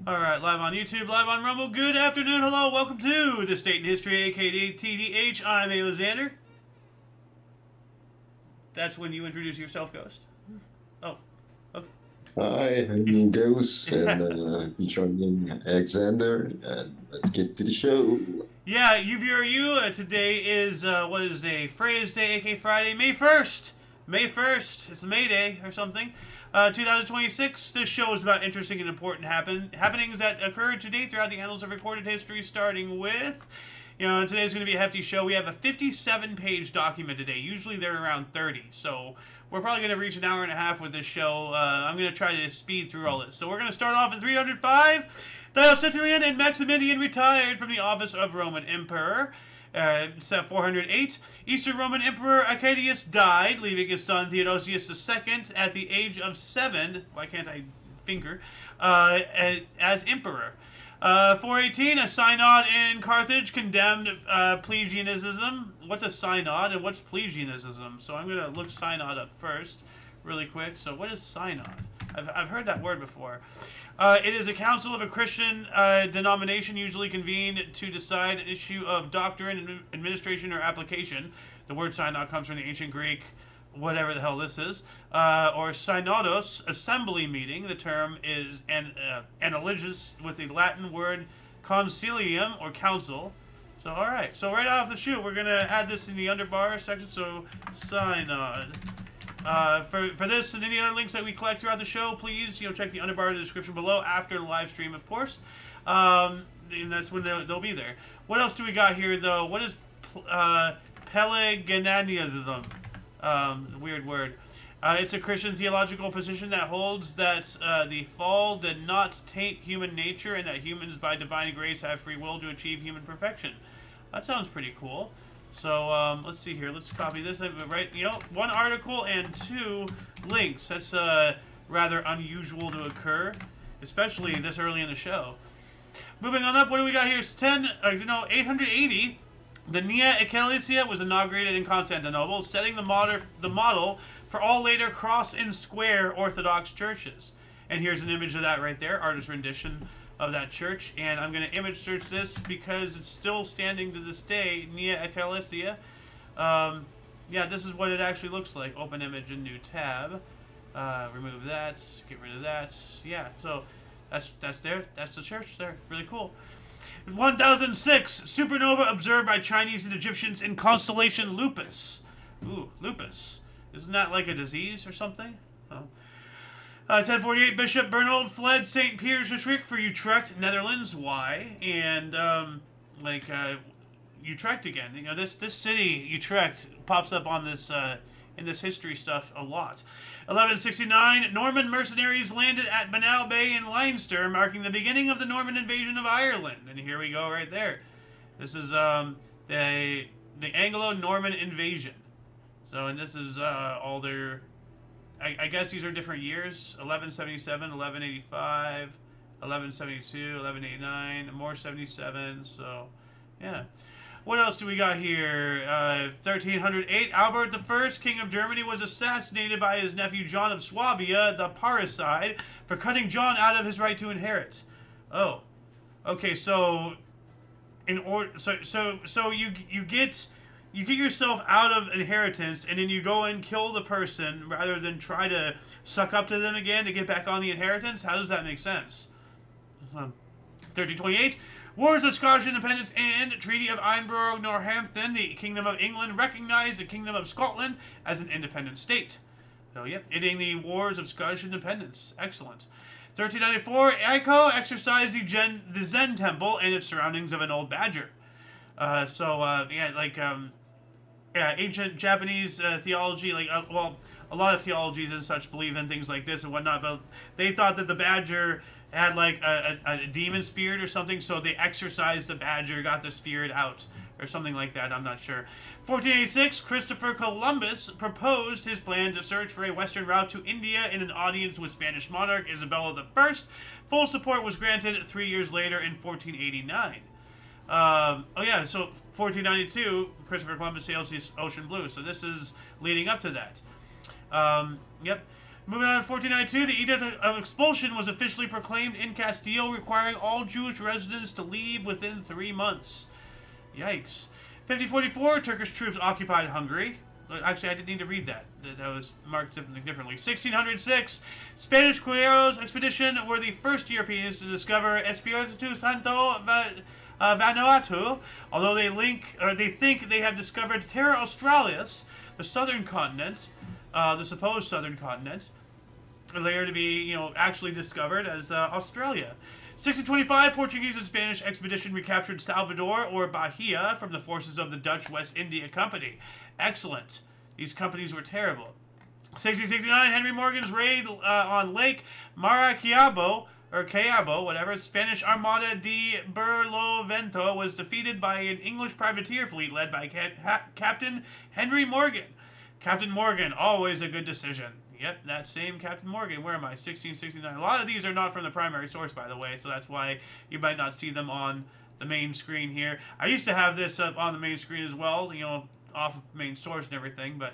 Alright, live on YouTube, live on Rumble. Good afternoon, hello, welcome to This Date in History, aka TDH. I'm Alexander. That's when you introduce yourself, Ghost. Oh, okay. Hi, I'm Ghost, and joining Alexander, and let's get to the show. Yeah, you. Today is, what is the phrase day, aka Friday, May 1st. May 1st. It's May Day or something. 2026. This show is about interesting and important happenings that occurred today throughout the annals of recorded history, starting with, today's going to be a hefty show. We have a 57-page document today. Usually they're around 30, so we're probably going to reach an hour and a half with this show. I'm going to try to speed through all this. So we're going to start off in 305. Diocletian and Maximilian retired from the office of Roman Emperor. 408. Eastern Roman Emperor Arcadius died, leaving his son Theodosius II at the age of 7. Why can't I finger? As emperor. 418. A synod in Carthage condemned Pelagianism. What's a synod and what's Pelagianism? So I'm going to look synod up first, really quick. So what is synod? I've heard that word before. It is a council of a Christian denomination usually convened to decide an issue of doctrine, administration, or application. The word synod comes from the ancient Greek, whatever the hell this is, or synodos, assembly meeting. The term is analogous with the Latin word concilium, or council. So, all right. So right off the shoot, we're going to add this in the underbar section. So, synod. For this and any other links that we collect throughout the show, please check the underbar in the description below after the live stream, of course. And that's when they'll be there. What else do we got here, though? What is Pelagianism? Weird word. It's a Christian theological position that holds that the fall did not taint human nature and that humans by divine grace have free will to achieve human perfection. That sounds pretty cool. So, let's see here. Let's copy this. Right, one article and 2 links. That's rather unusual to occur, especially this early in the show. Moving on up, what do we got here? It's 880. The Nea Ecclesia was inaugurated in Constantinople, setting the model for all later cross and square Orthodox churches. And here's an image of that right there, artist rendition of that church, and I'm going to image search this because it's still standing to this day. Nea Ecclesia. Yeah, this is what it actually looks like. Open image in new tab. Remove that. Get rid of that. Yeah, so that's there. That's the church there. Really cool. 1006. Supernova observed by Chinese and Egyptians in constellation Lupus. Ooh, lupus. Isn't that like a disease or something? Oh. 1048, Bishop Bernald fled St. Petersburg for Utrecht, Netherlands. Why? And, Utrecht again. This city, Utrecht, pops up on this, in this history stuff a lot. 1169, Norman mercenaries landed at Banal Bay in Leinster, marking the beginning of the Norman invasion of Ireland. And here we go right there. This is, the Anglo-Norman invasion. So, and this is, all their... I guess these are different years. 1177, 1185, 1172, 1189, more 77. So, yeah. What else do we got here? 1308, Albert I, King of Germany, was assassinated by his nephew John of Swabia, the parricide, for cutting John out of his right to inherit. Oh, okay. So, you get yourself out of inheritance, and then you go and kill the person rather than try to suck up to them again to get back on the inheritance? How does that make sense? 1328, Wars of Scottish Independence and Treaty of Edinburgh-Northampton. The Kingdom of England recognized the Kingdom of Scotland as an independent state. So, yep, ending the Wars of Scottish Independence. Excellent. 1394, Eiko exercised the Zen temple and its surroundings of an old badger. Ancient Japanese theology, a lot of theologies and such believe in things like this and whatnot, but they thought that the badger had a demon spirit or something, so they exorcised the badger, got the spirit out, or something like that. I'm not sure. 1486, Christopher Columbus proposed his plan to search for a western route to India in an audience with Spanish monarch Isabella I. Full support was granted 3 years later in 1489. So 1492, Christopher Columbus sails the ocean blue. So this is leading up to that. Yep. Moving on to 1492, the Edict of Expulsion was officially proclaimed in Castile, requiring all Jewish residents to leave within 3 months. Yikes. 1544, Turkish troops occupied Hungary. Actually, I didn't need to read that. That was marked something differently. 1606, Spanish Cueros expedition were the first Europeans to discover Espiritu Santo Vanuatu, although they think they have discovered Terra Australis, the southern continent, the supposed southern continent, later to be, actually discovered as Australia. 1625, Portuguese and Spanish expedition recaptured Salvador, or Bahia, from the forces of the Dutch West India Company. Excellent. These companies were terrible. 1669, Henry Morgan's raid on Lake Maracaibo, or Cabo, whatever, Spanish Armada de Barlovento was defeated by an English privateer fleet led by Captain Henry Morgan. Captain Morgan, always a good decision. Yep, that same Captain Morgan. Where am I? 1669. A lot of these are not from the primary source, by the way, so that's why you might not see them on the main screen here. I used to have this up on the main screen as well, off of main source and everything, but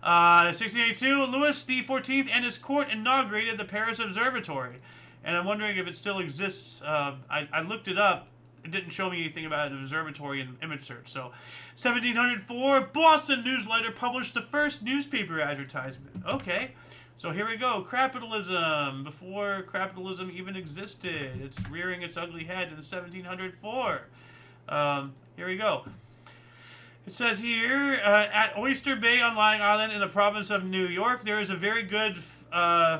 1682, Louis XIV and his court inaugurated the Paris Observatory, and I'm wondering if it still exists. I looked it up. It didn't show me anything about an observatory in image search. So, 1704, Boston Newsletter published the first newspaper advertisement. Okay, so here we go. Capitalism, before capitalism even existed. It's rearing its ugly head in 1704. Here we go. It says here, at Oyster Bay on Long Island in the province of New York, there is a very good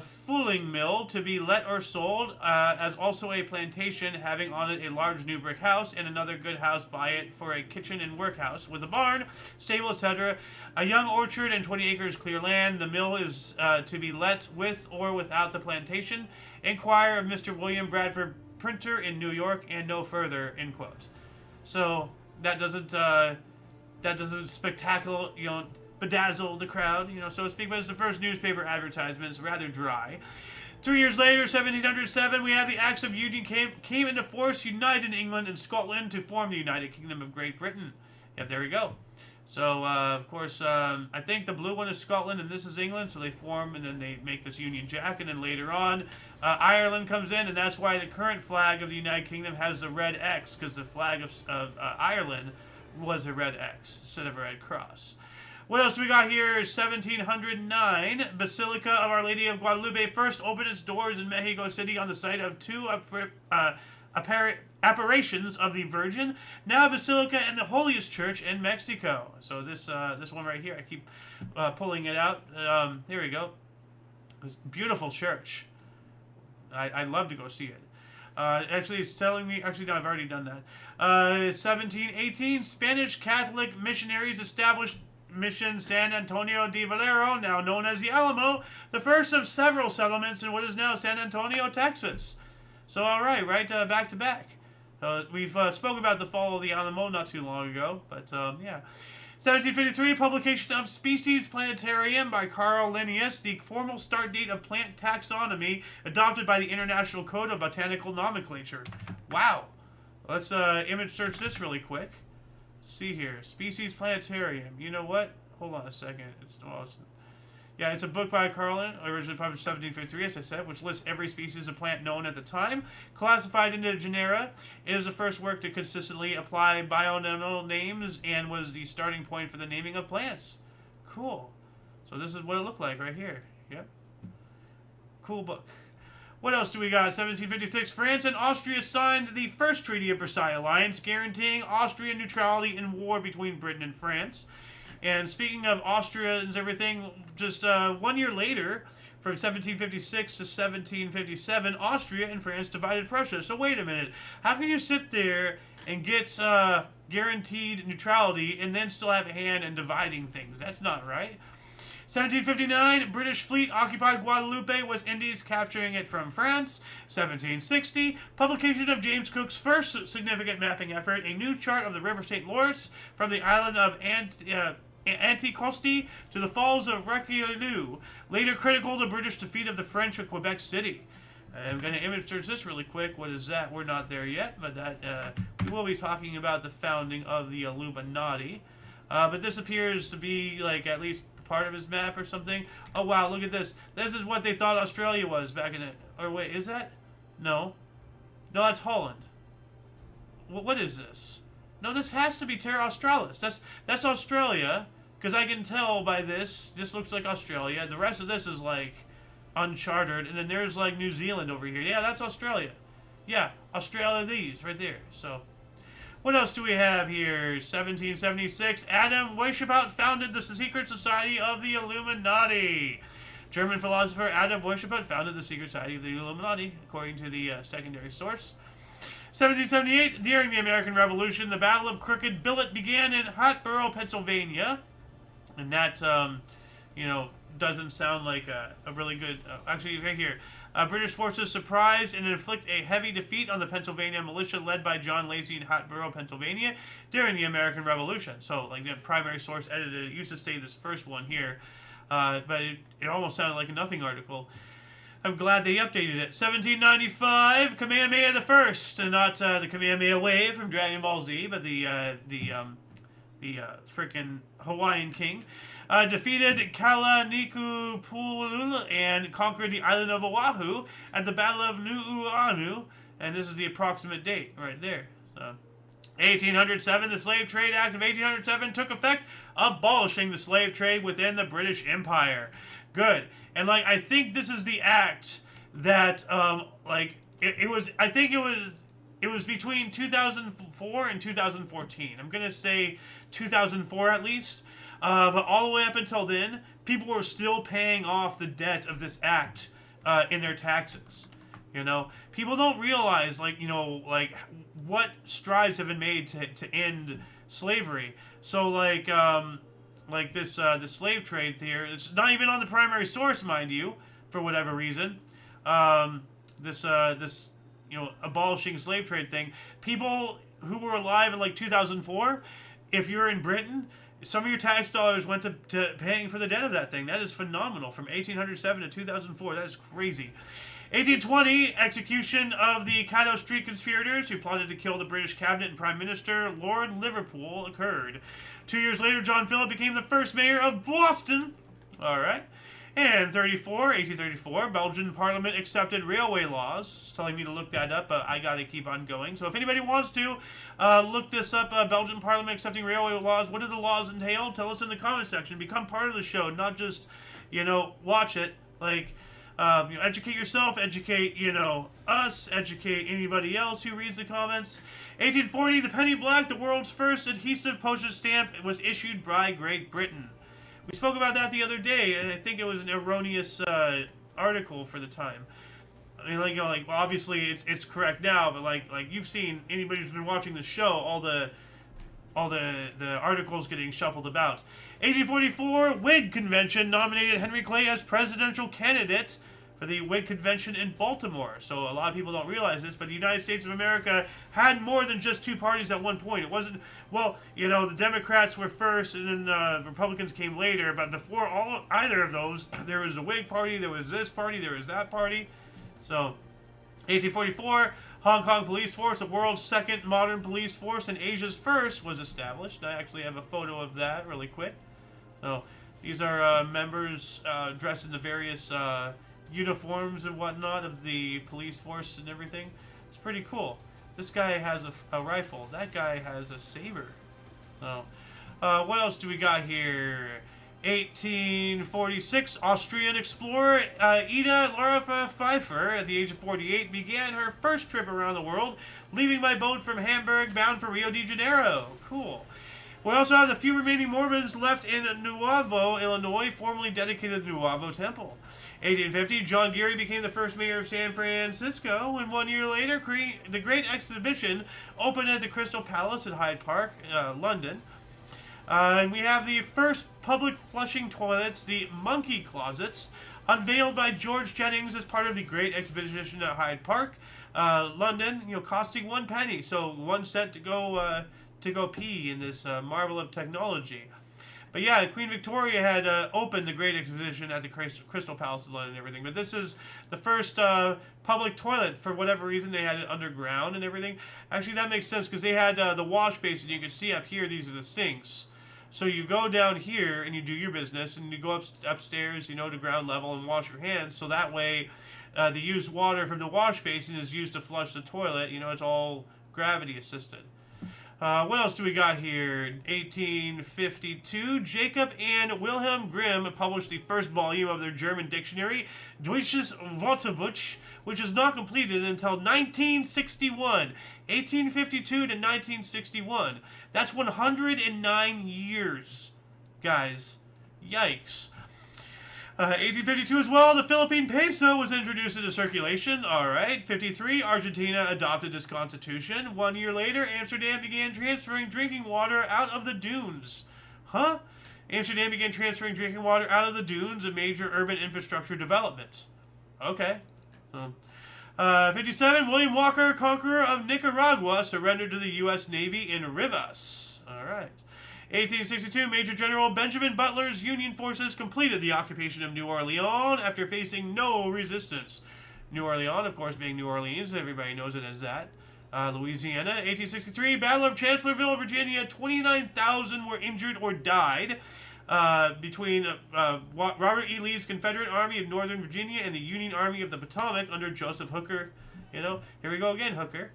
fulling mill to be let or sold, as also a plantation having on it a large new brick house and another good house by it for a kitchen and workhouse with a barn, stable, etc. A young orchard and 20 acres clear land. The mill is to be let with or without the plantation. Inquire of Mr. William Bradford, printer in New York, and no further, end quote. So that doesn't spectacular, bedazzle the crowd, so to speak, but it's the first newspaper advertisement. It's rather dry. 3 years later, 1707, we have the Acts of Union came into force, united England and Scotland to form the United Kingdom of Great Britain. Yep, there we go. So, of course, I think the blue one is Scotland and this is England, so they form and then they make this Union Jack, and then later on, Ireland comes in, and that's why the current flag of the United Kingdom has the red X, because the flag of Ireland was a red X instead of a red cross. What else we got here? 1709, Basilica of Our Lady of Guadalupe first opened its doors in Mexico City on the site of two apparitions of the Virgin, now Basilica and the holiest church in Mexico. So this one right here, I keep pulling it out. Here we go. It's a beautiful church. I'd love to go see it. Actually, it's telling me... Actually, no, I've already done that. 1718, Spanish Catholic missionaries established Mission San Antonio de Valero, now known as the Alamo, the first of several settlements in what is now San Antonio, Texas. So, all right, back to back. We've spoke about the fall of the Alamo not too long ago, but yeah. 1753, publication of Species Planetarium by Carl Linnaeus, the formal start date of plant taxonomy adopted by the International Code of Botanical Nomenclature. Wow. Let's image search this really quick. Let's see here. Species Planetarium. You know what? Hold on a second. It's a book by Carl, originally published in 1753, as I said, which lists every species of plant known at the time, classified into genera. It is the first work to consistently apply binomial names and was the starting point for the naming of plants. Cool. So this is what it looked like right here. Yep. Cool book. What else do we got? 1756, France and Austria signed the first Treaty of Versailles Alliance, guaranteeing Austrian neutrality in war between Britain and France. And speaking of Austria and everything, just 1 year later, from 1756 to 1757, Austria and France divided Prussia. So wait a minute. How can you sit there and get guaranteed neutrality and then still have a hand in dividing things? That's not right. 1759, British fleet occupied Guadalupe, West Indies, capturing it from France. 1760, publication of James Cook's first significant mapping effort, a new chart of the River St. Lawrence from the island of Anticosti to the falls of Requeleu, later critical to British defeat of the French at Quebec City. I'm going to image search this really quick. What is that? We're not there yet, but that we will be talking about the founding of the Illuminati. But this appears to be, like, at least part of his map or something. Oh wow, look at this. This is what they thought Australia was back in it. Or wait, is that? No. No, that's Holland. What is this? No, this has to be Terra Australis. That's Australia, because I can tell by this. This looks like Australia. The rest of this is like uncharted, and then there's like New Zealand over here. Yeah, that's Australia. Yeah, Australia these right there. So, what else do we have here? 1776, Adam Weishaupt founded the secret society of the Illuminati. German philosopher Adam Weishaupt founded the secret society of the Illuminati, according to the secondary source. 1778, during the American Revolution, the Battle of Crooked Billet began in Hatboro, Pennsylvania. And that, doesn't sound like a really good... actually, right here. British forces surprise and inflict a heavy defeat on the Pennsylvania militia led by John Lacey in Hatboro, Pennsylvania during the American Revolution. So, like, the primary source edited it used to say this first one here. But it almost sounded like a nothing article. I'm glad they updated it. 1795, Kamehameha the First, and not the Kamehameha wave from Dragon Ball Z, but the freaking Hawaiian king, defeated Kalaniʻupuʻu and conquered the island of Oahu at the Battle of Nuuanu, and this is the approximate date right there. So, 1807, the Slave Trade Act of 1807 took effect, abolishing the slave trade within the British Empire. Good. And, like, I think this is the act that, it was between 2004 and 2014. I'm going to say 2004 at least. But all the way up until then, people were still paying off the debt of this act in their taxes. You know, people don't realize, what strides have been made to end slavery. So, the slave trade here, it's not even on the primary source, mind you, for whatever reason. Abolishing slave trade thing. People who were alive in, 2004, if you're in Britain, some of your tax dollars went to paying for the debt of that thing. That is phenomenal. From 1807 to 2004, that is crazy. 1820, execution of the Caddo Street conspirators who plotted to kill the British cabinet and Prime Minister Lord Liverpool occurred. 2 years later, John Philip became the first mayor of Boston. All right. And 1834, Belgian Parliament accepted railway laws. It's telling me to look that up, but I got to keep on going. So if anybody wants to look this up, Belgian Parliament accepting railway laws, what do the laws entail? Tell us in the comment section. Become part of the show, not just, watch it. Educate yourself, educate, us, educate anybody else who reads the comments. 1840, the penny black, the world's first adhesive postage stamp, was issued by Great Britain. We spoke about that the other day, and I think it was an erroneous article for the time. I mean, obviously it's correct now, but like you've seen, anybody who's been watching the show, all the articles getting shuffled about. 1844, Whig Convention nominated Henry Clay as presidential candidate for the Whig Convention in Baltimore. So a lot of people don't realize this, but the United States of America had more than just two parties at one point. It wasn't, the Democrats were first and then the Republicans came later, but before either of those, there was the Whig Party, there was this party, there was that party. So, 1844, Hong Kong Police Force, the world's second modern police force and Asia's first, was established. I actually have a photo of that really quick. So, these are members dressed in the various uniforms and whatnot of the police force and everything. It's pretty cool. This guy has a rifle. That guy has a saber. So, what else do we got here? 1846, Austrian explorer Ida Laura Pfeiffer, at the age of 48, began her first trip around the world, leaving by boat from Hamburg, bound for Rio de Janeiro. Cool. We also have the few remaining Mormons left in Nuevo, Illinois, formerly dedicated the Nuevo Temple. 1850, John Geary became the first mayor of San Francisco, and 1 year later, the Great Exhibition opened at the Crystal Palace at Hyde Park, London. And we have the first public flushing toilets, the monkey closets, unveiled by George Jennings as part of the Great Exhibition at Hyde Park, London. Costing 1 penny, so 1 cent to go pee in this marvel of technology. But yeah, Queen Victoria had opened the Great Exhibition at the Crystal Palace in London and everything. But this is the first public toilet. For whatever reason, they had it underground and everything. Actually, that makes sense because they had the wash basin. You can see up here, these are the sinks. So you go down here and you do your business, and you go upstairs, to ground level and wash your hands. So that way, the used water from the wash basin is used to flush the toilet. It's all gravity assisted. What else do we got here? 1852, Jacob and Wilhelm Grimm published the first volume of their German dictionary, Deutsches Wörterbuch, which is not completed until 1961. 1852 to 1961. That's 109 years, guys. Yikes. 1852 as well, the Philippine peso was introduced into circulation. All right. 53, Argentina adopted its constitution. 1 year later, Amsterdam began transferring drinking water out of the dunes. Huh? Amsterdam began transferring drinking water out of the dunes, a major urban infrastructure development. Okay. 57, William Walker, conqueror of Nicaragua, surrendered to the U.S. Navy in Rivas. All right. 1862, Major General Benjamin Butler's Union forces completed the occupation of New Orleans after facing no resistance. New Orleans, of course, being New Orleans, everybody knows it as that. Louisiana, 1863, Battle of Chancellorsville, Virginia, 29,000 were injured or died between Robert E. Lee's Confederate Army of Northern Virginia and the Union Army of the Potomac under Joseph Hooker. Here we go again, Hooker.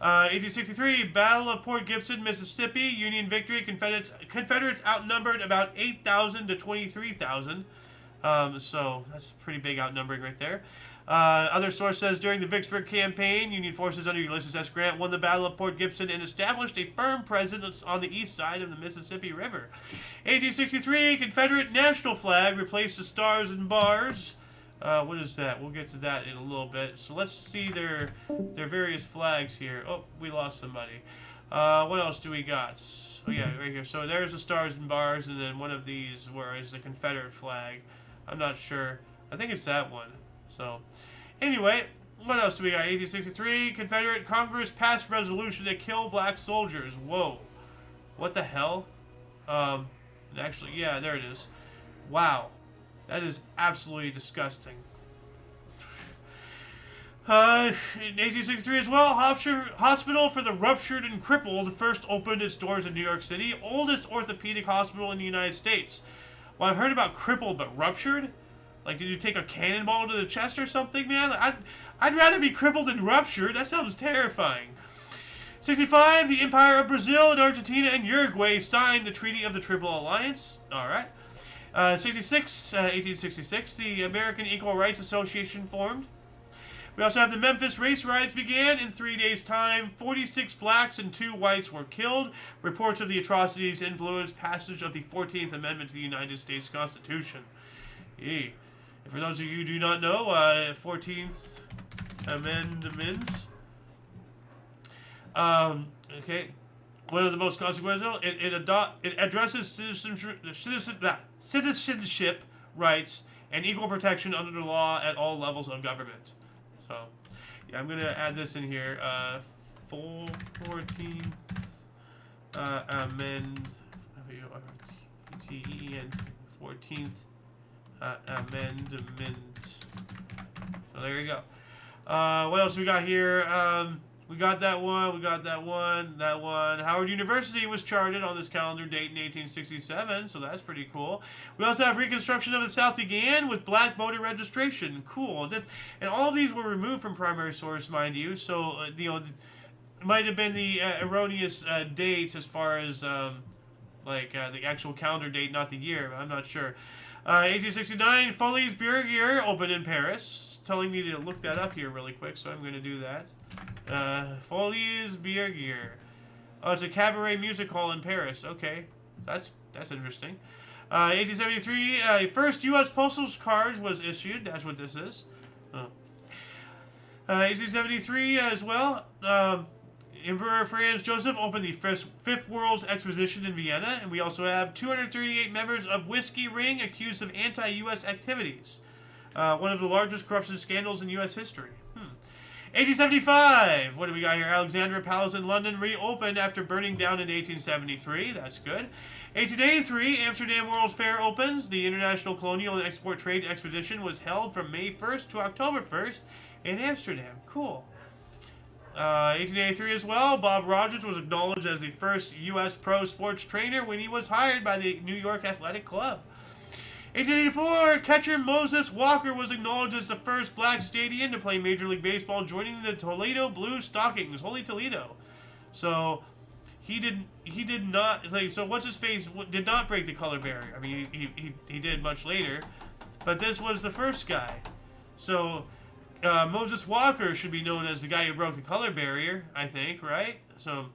1863, Battle of Port Gibson, Mississippi, Union victory. Confederates outnumbered about 8,000 to 23,000. So that's pretty big outnumbering right there. Other source says during the Vicksburg campaign, Union forces under Ulysses S. Grant won the Battle of Port Gibson and established a firm presence on the east side of the Mississippi River. 1863, Confederate national flag replaced the stars and bars. What is that? We'll get to that in a little bit. So let's see their various flags here. Oh, we lost somebody. What else do we got? Oh yeah, right here. So there's the stars and bars, and then one of these where is the Confederate flag. I'm not sure. I think it's that one. So anyway, what else do we got? 1863, Confederate Congress passed resolution to kill black soldiers. Whoa. What the hell? Actually, yeah, there it is. Wow. That is absolutely disgusting. In 1863 as well, Hospital for the Ruptured and Crippled first opened its doors in New York City, oldest orthopedic hospital in the United States. Well, I've heard about crippled, but ruptured? Like, did you take a cannonball to the chest or something, man? I'd rather be crippled than ruptured. That sounds terrifying. 65, the Empire of Brazil and Argentina and Uruguay signed the Treaty of the Triple Alliance. All right. 1866, the American Equal Rights Association formed. We also have the Memphis race riots began. In 3 days' time, 46 blacks and 2 whites were killed. Reports of the atrocities influenced passage of the 14th Amendment to the United States Constitution. And for those of you who do not know, 14th Amendment. Okay. One of the most consequential, it addresses citizenship rights and equal protection under the law at all levels of government. So, yeah, I'm going to add this in here. 14th Amendment. 14th Amendment. So there you go. What else we got here? We got that one, that one. Howard University was charted on this calendar date in 1867, so that's pretty cool. We also have Reconstruction of the South began with black voter registration. Cool. And all of these were removed from primary source, mind you, so, it might have been the erroneous dates as far as, the actual calendar date, not the year. I'm not sure. 1869, Folies Bergier opened in Paris. It's telling me to look that up here really quick, so I'm going to do that. Folies Bergier. Oh, it's a cabaret music hall in Paris. Okay, that's interesting. 1873, first U.S. postal card was issued. That's what this is. 1873 as well. Emperor Franz Joseph opened the Fifth World's Exposition in Vienna, and we also have 238 members of Whiskey Ring accused of anti-U.S. activities. One of the largest corruption scandals in U.S. history. 1875. What do we got here? Alexandra Palace in London reopened after burning down in 1873. That's good. 1883. Amsterdam World's Fair opens. The International Colonial and Export Trade Expedition was held from May 1st to October 1st in Amsterdam. Cool. 1883 as well, Bob Rogers was acknowledged as the first U.S. pro sports trainer when he was hired by the New York Athletic Club. 1884, catcher Moses Walker was acknowledged as the first black Stadian to play Major League Baseball, joining the Toledo Blue Stockings. Holy Toledo! So he did not like. So what's his face did not break the color barrier. I mean, he did much later, but this was the first guy. So Moses Walker should be known as the guy who broke the color barrier, I think, right? So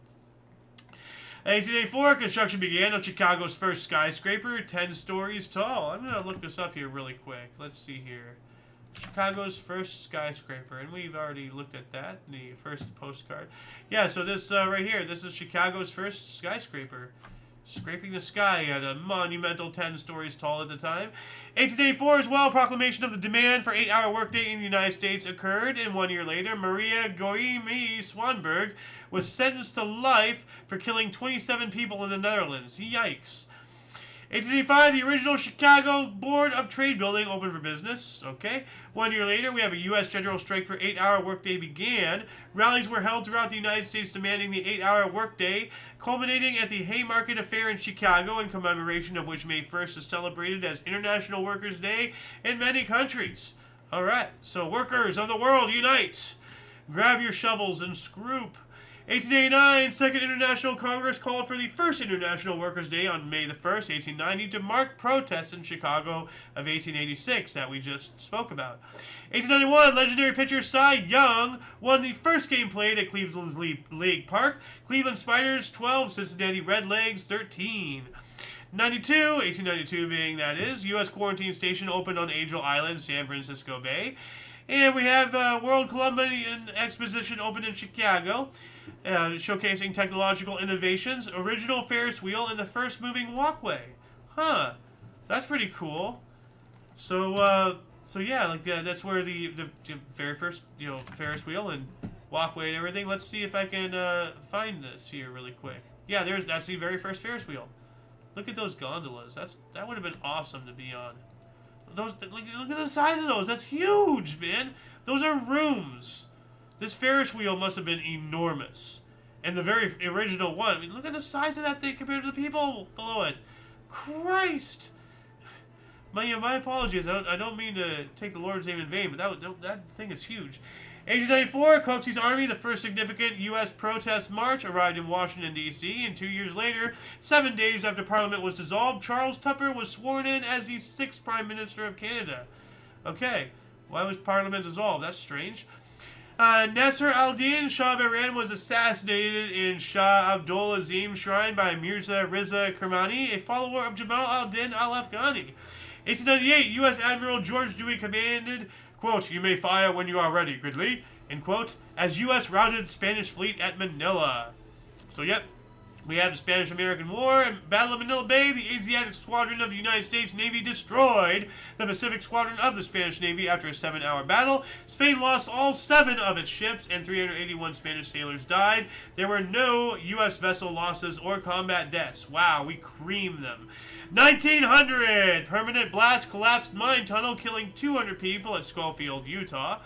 1884, construction began on Chicago's first skyscraper, 10 stories tall. I'm going to look this up here really quick. Let's see here. Chicago's first skyscraper, and we've already looked at that in the first postcard. Yeah, so this right here, this is Chicago's first skyscraper. Scraping the sky at a monumental 10 stories tall at the time. 1884 as well, proclamation of the demand for 8-hour workday in the United States occurred, and 1 year later, Maria Goimi Swanberg was sentenced to life for killing 27 people in the Netherlands. Yikes. 1885, the original Chicago Board of Trade Building opened for business. Okay. 1 year later, we have a U.S. general strike for 8-hour workday began. Rallies were held throughout the United States demanding the 8-hour workday, culminating at the Haymarket Affair in Chicago, in commemoration of which May 1st is celebrated as International Workers' Day in many countries. All right. So workers of the world, unite. Grab your shovels and scroop. 1889, Second International Congress called for the first International Workers' Day on May the 1st, 1890, to mark protests in Chicago of 1886 that we just spoke about. 1891, legendary pitcher Cy Young won the first game played at Cleveland's League Park. Cleveland Spiders 12, Cincinnati Redlegs 13. 1892 being that is, U.S. quarantine station opened on Angel Island, San Francisco Bay. And we have World Columbian Exposition opened in Chicago, showcasing technological innovations, original Ferris wheel, and the first moving walkway. Huh, that's pretty cool. So yeah, like that's where the very first Ferris wheel and walkway and everything. Let's see if I can find this here really quick. Yeah, that's the very first Ferris wheel. Look at those gondolas. That would have been awesome to be on. Look at the size of those. That's huge, man. Those are rooms. This Ferris wheel must have been enormous. And the very original one. I mean, look at the size of that thing compared to the people below it. Christ. My apologies. I don't mean to take the Lord's name in vain, but that thing is huge. 1894, Coxey's Army, the first significant U.S. protest march, arrived in Washington, D.C., and 2 years later, 7 days after Parliament was dissolved, Charles Tupper was sworn in as the 6th Prime Minister of Canada. Okay, why was Parliament dissolved? That's strange. Nasser al-Din Shah of Iran was assassinated in Shah Abdul Azim's shrine by Mirza Riza Kermani, a follower of Jamal al-Din al-Afghani. 1898, U.S. Admiral George Dewey commanded, quote, "You may fire when you are ready, Gridley," end quote, as U.S. routed Spanish fleet at Manila. So, yep, we have the Spanish-American War and Battle of Manila Bay. The Asiatic Squadron of the United States Navy destroyed the Pacific Squadron of the Spanish Navy after a 7-hour battle. Spain lost all 7 of its ships, and 381 Spanish sailors died. There were no U.S. vessel losses or combat deaths. Wow, we creamed them. 1900, permanent blast collapsed mine tunnel, killing 200 people at Schofield, Utah.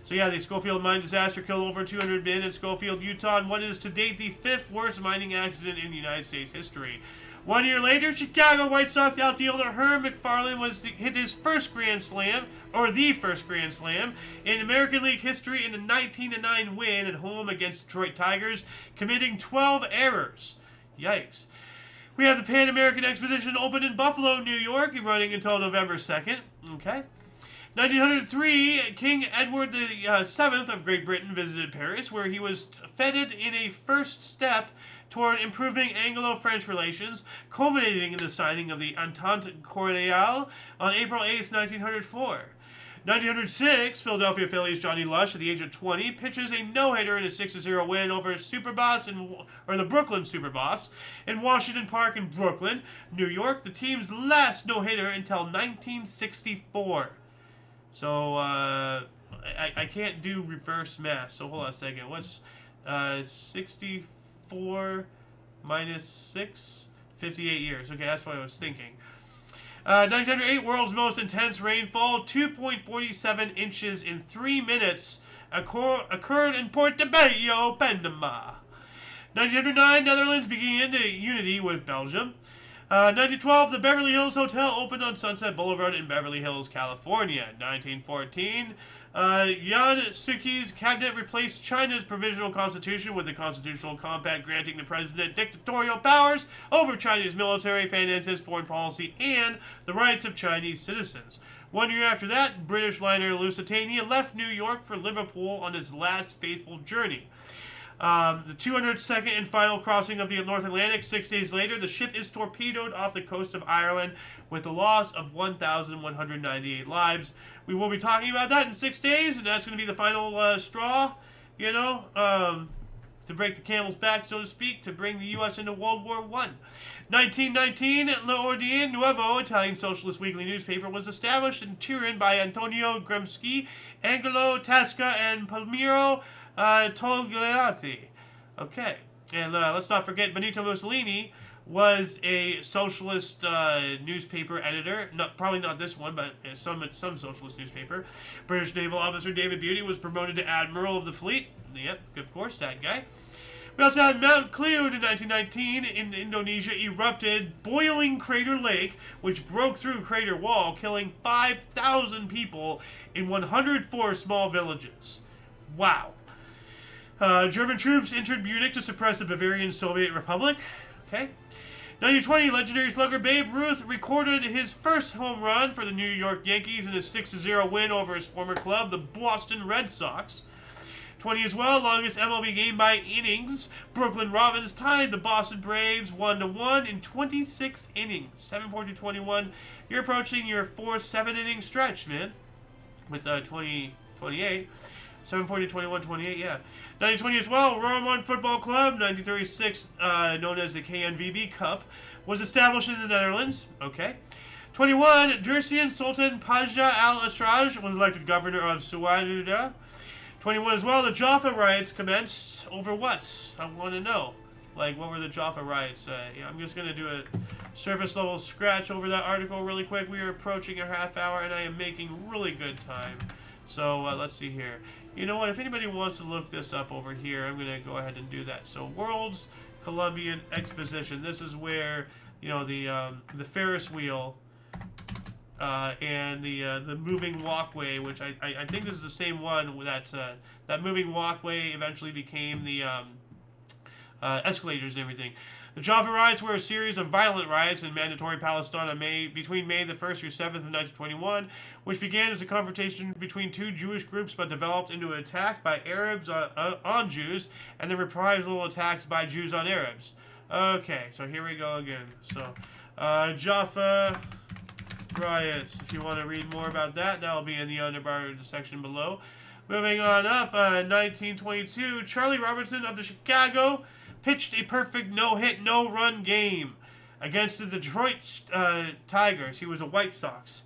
So yeah, the Schofield mine disaster killed over 200 men in Schofield, Utah, and what is to date the 5th worst mining accident in United States history. 1 year later, Chicago White Sox outfielder Herm McFarland hit his first Grand Slam, or the first Grand Slam, in American League history in a 19-9 win at home against Detroit Tigers, committing 12 errors. Yikes. We have the Pan American Exposition open in Buffalo, New York, running until November 2nd. Okay. 1903, King Edward VII of Great Britain visited Paris, where he was feted in a first step toward improving Anglo-French relations, culminating in the signing of the Entente Cordiale on April 8, 1904. 1906, Philadelphia Phillies Johnny Lush, at the age of 20, pitches a no-hitter in a 6-0 win over the Brooklyn Superboss in Washington Park in Brooklyn, New York, the team's last no-hitter until 1964. So, I can't do reverse math, so hold on a second. What's 64 minus 6? 58 years. Okay, that's what I was thinking. 1908, world's most intense rainfall, 2.47 inches in 3 minutes occurred in Portobello, Panama. 1909, Netherlands began unity with Belgium. 1912, the Beverly Hills Hotel opened on Sunset Boulevard in Beverly Hills, California. 1914, Yan Suki's cabinet replaced China's provisional constitution with a constitutional compact granting the president dictatorial powers over Chinese military, finances, foreign policy, and the rights of Chinese citizens. 1 year after that, British liner Lusitania left New York for Liverpool on its last faithful journey. The 202nd and final crossing of the North Atlantic. 6 days later, the ship is torpedoed off the coast of Ireland with the loss of 1,198 lives. We will be talking about that in 6 days, and that's going to be the final straw, to break the camel's back, so to speak, to bring the U.S. into World War I. 1919, L'Ordine Nuovo, Italian socialist weekly newspaper, was established in Turin by Antonio Gramsci, Angelo Tasca, and Palmiro Togliatti. Okay, and let's not forget Benito Mussolini was a socialist newspaper editor. Probably not this one, but some socialist newspaper. British naval officer David Beatty was promoted to admiral of the fleet. Yep, of course, that guy. We also had Mount Cleod in 1919 in Indonesia erupted boiling Crater Lake, which broke through Crater Wall, killing 5,000 people in 104 small villages. Wow. German troops entered Munich to suppress the Bavarian Soviet Republic. Okay. 1920, legendary slugger Babe Ruth recorded his first home run for the New York Yankees in a 6-0 win over his former club, the Boston Red Sox. 20 as well, longest MLB game by innings. Brooklyn Robins tied the Boston Braves 1-1 in 26 innings. 7-4-21. You're approaching your fourth 7-inning stretch, man. With 28. 7-4-21-28, yeah. 1920 as well, Roermond Football Club, 1936, known as the KNVB Cup, was established in the Netherlands. Okay. 21, Dursian Sultan Pajda al-Asraj was elected governor of Suwaida. 21 as well, the Jaffa riots commenced over what? I want to know. Like, what were the Jaffa riots? I'm just going to do a surface level scratch over that article really quick. We are approaching a half hour, and I am making really good time. So, let's see here. You know what? If anybody wants to look this up over here, I'm going to go ahead and do that. So, World's Columbian Exposition. This is where, the Ferris wheel and the moving walkway, which I think this is the same one that moving walkway eventually became the escalators and everything. The Jaffa riots were a series of violent riots in mandatory Palestine between May the 1st through 7th of 1921, which began as a confrontation between two Jewish groups but developed into an attack by Arabs on Jews and then reprisal attacks by Jews on Arabs. Okay, so here we go again. So, Jaffa riots. If you want to read more about that, that'll be in the underbar section below. Moving on up, 1922, Charlie Robertson of the Chicago pitched a perfect no-hit, no-run game against the Detroit Tigers. He was a White Sox.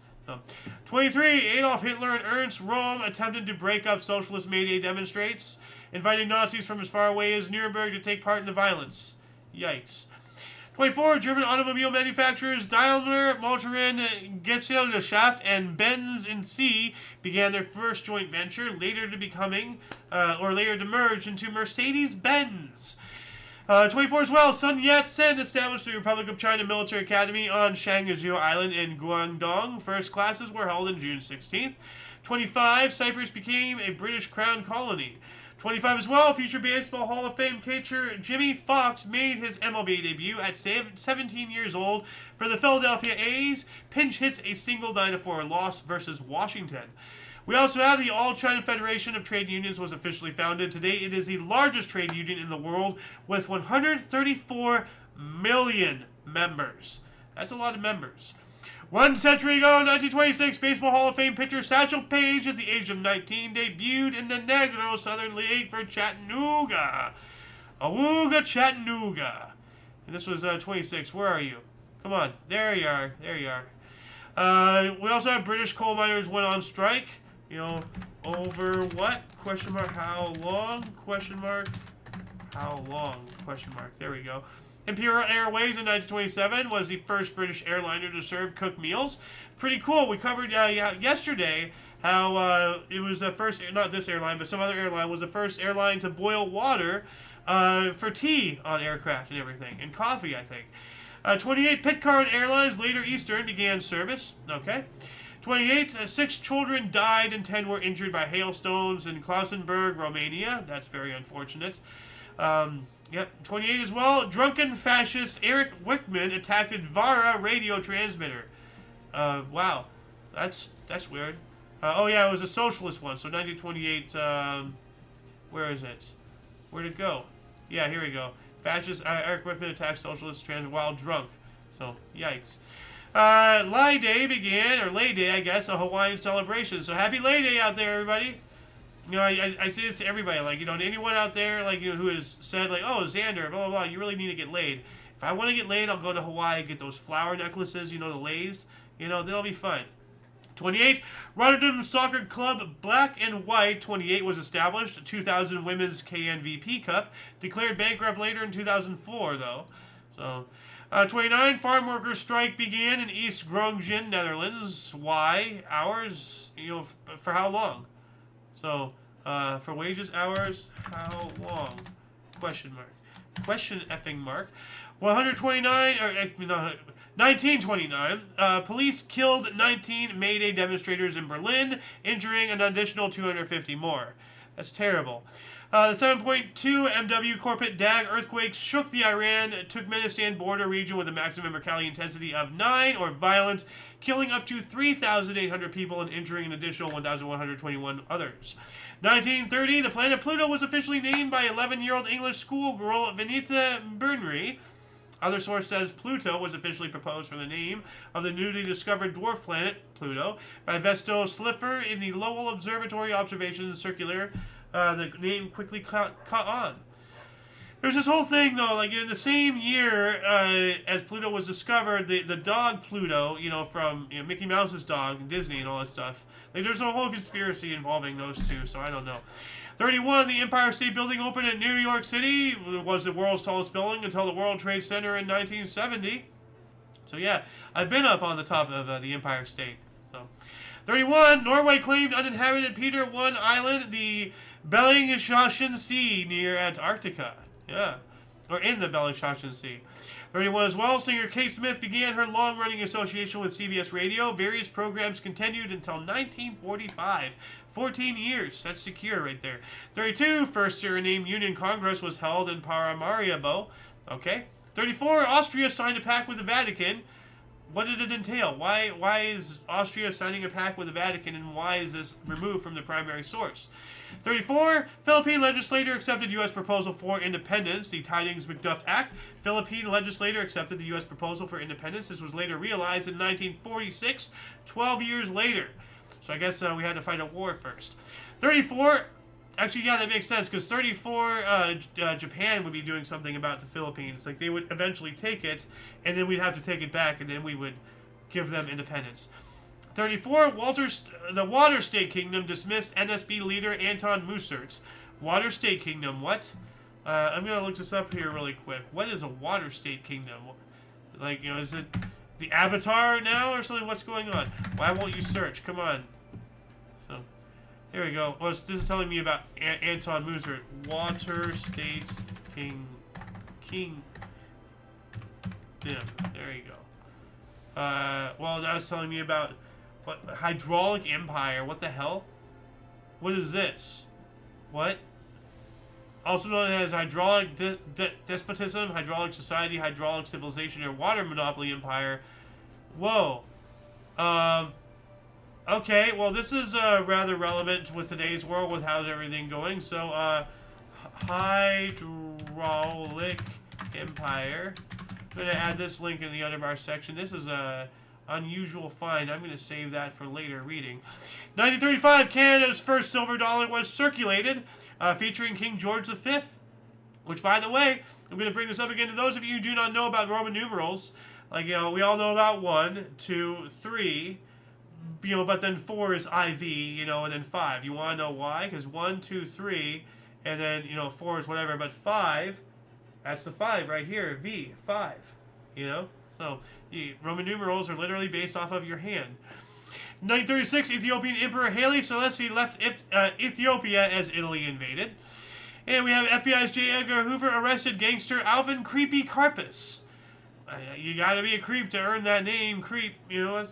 23, Adolf Hitler and Ernst Röhm attempted to break up socialist May Day demonstrations, inviting Nazis from as far away as Nuremberg to take part in the violence. Yikes. 24, German automobile manufacturers Daimler, Motoren, Gesellschaft, and Benz & C began their first joint venture, later to merge into Mercedes-Benz. 24 as well, Sun Yat-sen established the Republic of China Military Academy on Shangzhou Island in Guangdong. First classes were held on June 16th. 25, Cyprus became a British Crown colony. 25 as well, future Baseball Hall of Fame catcher Jimmy Fox made his MLB debut at 17 years old for the Philadelphia A's. Pinch hits a single 9-4 loss versus Washington. We also have the All-China Federation of Trade Unions was officially founded. Today it is the largest trade union in the world with 134 million members. That's a lot of members. 1 century ago, 1926, Baseball Hall of Fame pitcher Satchel Paige, at the age of 19, debuted in the Negro Southern League for Chattanooga. Awooga, Chattanooga. And this was 26. Where are you? Come on. There you are. There you are. We also have British coal miners went on strike. Over what? Question mark. How long? Question mark. How long? Question mark. There we go. Imperial Airways in 1927 was the first British airliner to serve cooked meals. Pretty cool. We covered yesterday how it was the first, not this airline, but some other airline was the first airline to boil water for tea on aircraft and everything, and coffee, I think. 28, Pitcairn Airlines, later Eastern, began service. Okay. 28, 6 children died and 10 were injured by hailstones in Klausenburg, Romania. That's very unfortunate. Yep, 28 as well. Drunken fascist Eric Wickman attacked Vara radio transmitter. Wow, that's weird. Oh yeah, it was a socialist one. So 1928. Where is it? Where'd it go? Yeah, here we go. Fascist Eric Wickman attacked socialist transmitter while drunk. So yikes. Lay Day began, or Lay Day, I guess, a Hawaiian celebration. So happy Lay Day out there, everybody. You know, I say this to everybody, like, you know, to anyone out there, like, you know, who has said, like, oh, Xander, blah, blah, blah, you really need to get laid. If I want to get laid, I'll go to Hawaii, get those flower necklaces, you know, the lays, you know, then I'll be fine. 28, Rotterdam Soccer Club Black and White 28 was established. 2000 Women's KNVP Cup. Declared bankrupt later in 2004, though. So, 29, farm workers' strike began in East Groningen, Netherlands. Why? Hours? You know, for how long? So, for wages, hours, how long? Question mark. Question effing mark. 129, or no, 1929, police killed 19 May Day demonstrators in Berlin, injuring an additional 250 more. That's terrible. The 7.2 MW Korpit Dag earthquake shook the Iran-Turkmenistan border region with a maximum Mercalli intensity of 9, or violent, killing up to 3,800 people and injuring an additional 1,121 others. 1930, the planet Pluto was officially named by 11-year-old English schoolgirl Venita Burnry. Other source says Pluto was officially proposed for the name of the newly discovered dwarf planet, Pluto, by Vesto Slipher in the Lowell Observatory Observation Circular. The name quickly caught on. There's this whole thing, though, like in the same year as Pluto was discovered, the dog Pluto, you know, from Mickey Mouse's dog, Disney and all that stuff. Like, there's a whole conspiracy involving those two, so I don't know. 31, the Empire State Building opened in New York City. It was the world's tallest building until the World Trade Center in 1970. So yeah, I've been up on the top of the Empire State. So, 31, Norway claimed uninhabited Peter I Island, the Bellingshausen Sea near Antarctica. Yeah, or in the Bellingshausen Sea. 31 as well, singer Kate Smith began her long-running association with CBS Radio. Various programs continued until 1945. 14 years. That's secure right there. 32, first Suriname Union Congress was held in Paramaribo. Okay. 34, Austria signed a pact with the Vatican. What did it entail? Why is Austria signing a pact with the Vatican, and why is this removed from the primary source? 34, Philippine legislator accepted U.S. proposal for independence, the Tidings-McDuff Act. Philippine legislator accepted the U.S. proposal for independence. This was later realized in 1946, 12 years later. So I guess we had to fight a war first. 34, actually, yeah, that makes sense, because 34, Japan would be doing something about the Philippines. Like, they would eventually take it, and then we'd have to take it back, and then we would give them independence. 34, the Water State Kingdom dismissed NSB leader Anton Musertz. Water State Kingdom, what? I'm going to look this up here really quick. What is a Water State Kingdom? Like, you know, is it the Avatar now or something? What's going on? Why won't you search? Come on. So, here we go. Well, this is telling me about Anton Musertz. Water State Kingdom. There you go. Well, now it's telling me about what hydraulic empire. What the hell? What is this? What? Also known as hydraulic despotism, hydraulic society, hydraulic civilization, or water monopoly empire. Whoa. Okay, well, this is rather relevant with today's world with how's everything going. So, hydraulic empire. I'm going to add this link in the underbar section. This is a unusual find. I'm going to save that for later reading. 1935, Canada's first silver dollar was circulated, featuring King George V. Which, by the way, I'm going to bring this up again to those of you who do not know about Roman numerals. Like, you know, we all know about 1, 2, 3, you know, but then 4 is IV, you know, and then 5. You want to know why? Because 1, 2, 3, and then, you know, 4 is whatever, but 5, that's the 5 right here, V, 5, you know? So, Roman numerals are literally based off of your hand. 1936, Ethiopian Emperor Haile Selassie left Ethiopia as Italy invaded. And we have FBI's J. Edgar Hoover arrested gangster Alvin Creepy Karpus. You gotta be a creep to earn that name, Creep. You know,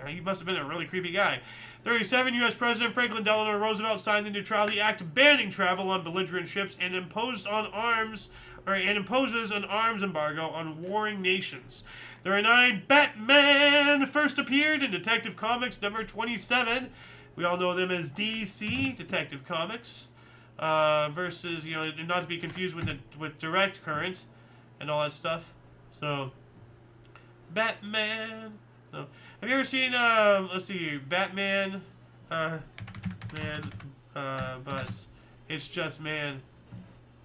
he must have been a really creepy guy. 37, U.S. President Franklin Delano Roosevelt signed the Neutrality Act banning travel on belligerent ships and imposes an arms embargo on warring nations. 39, Batman first appeared in Detective Comics number 27. We all know them as DC Detective Comics, versus, you know, not to be confused with Direct Current and all that stuff. So, Batman. So, have you ever seen, let's see, Batman, but it's just man.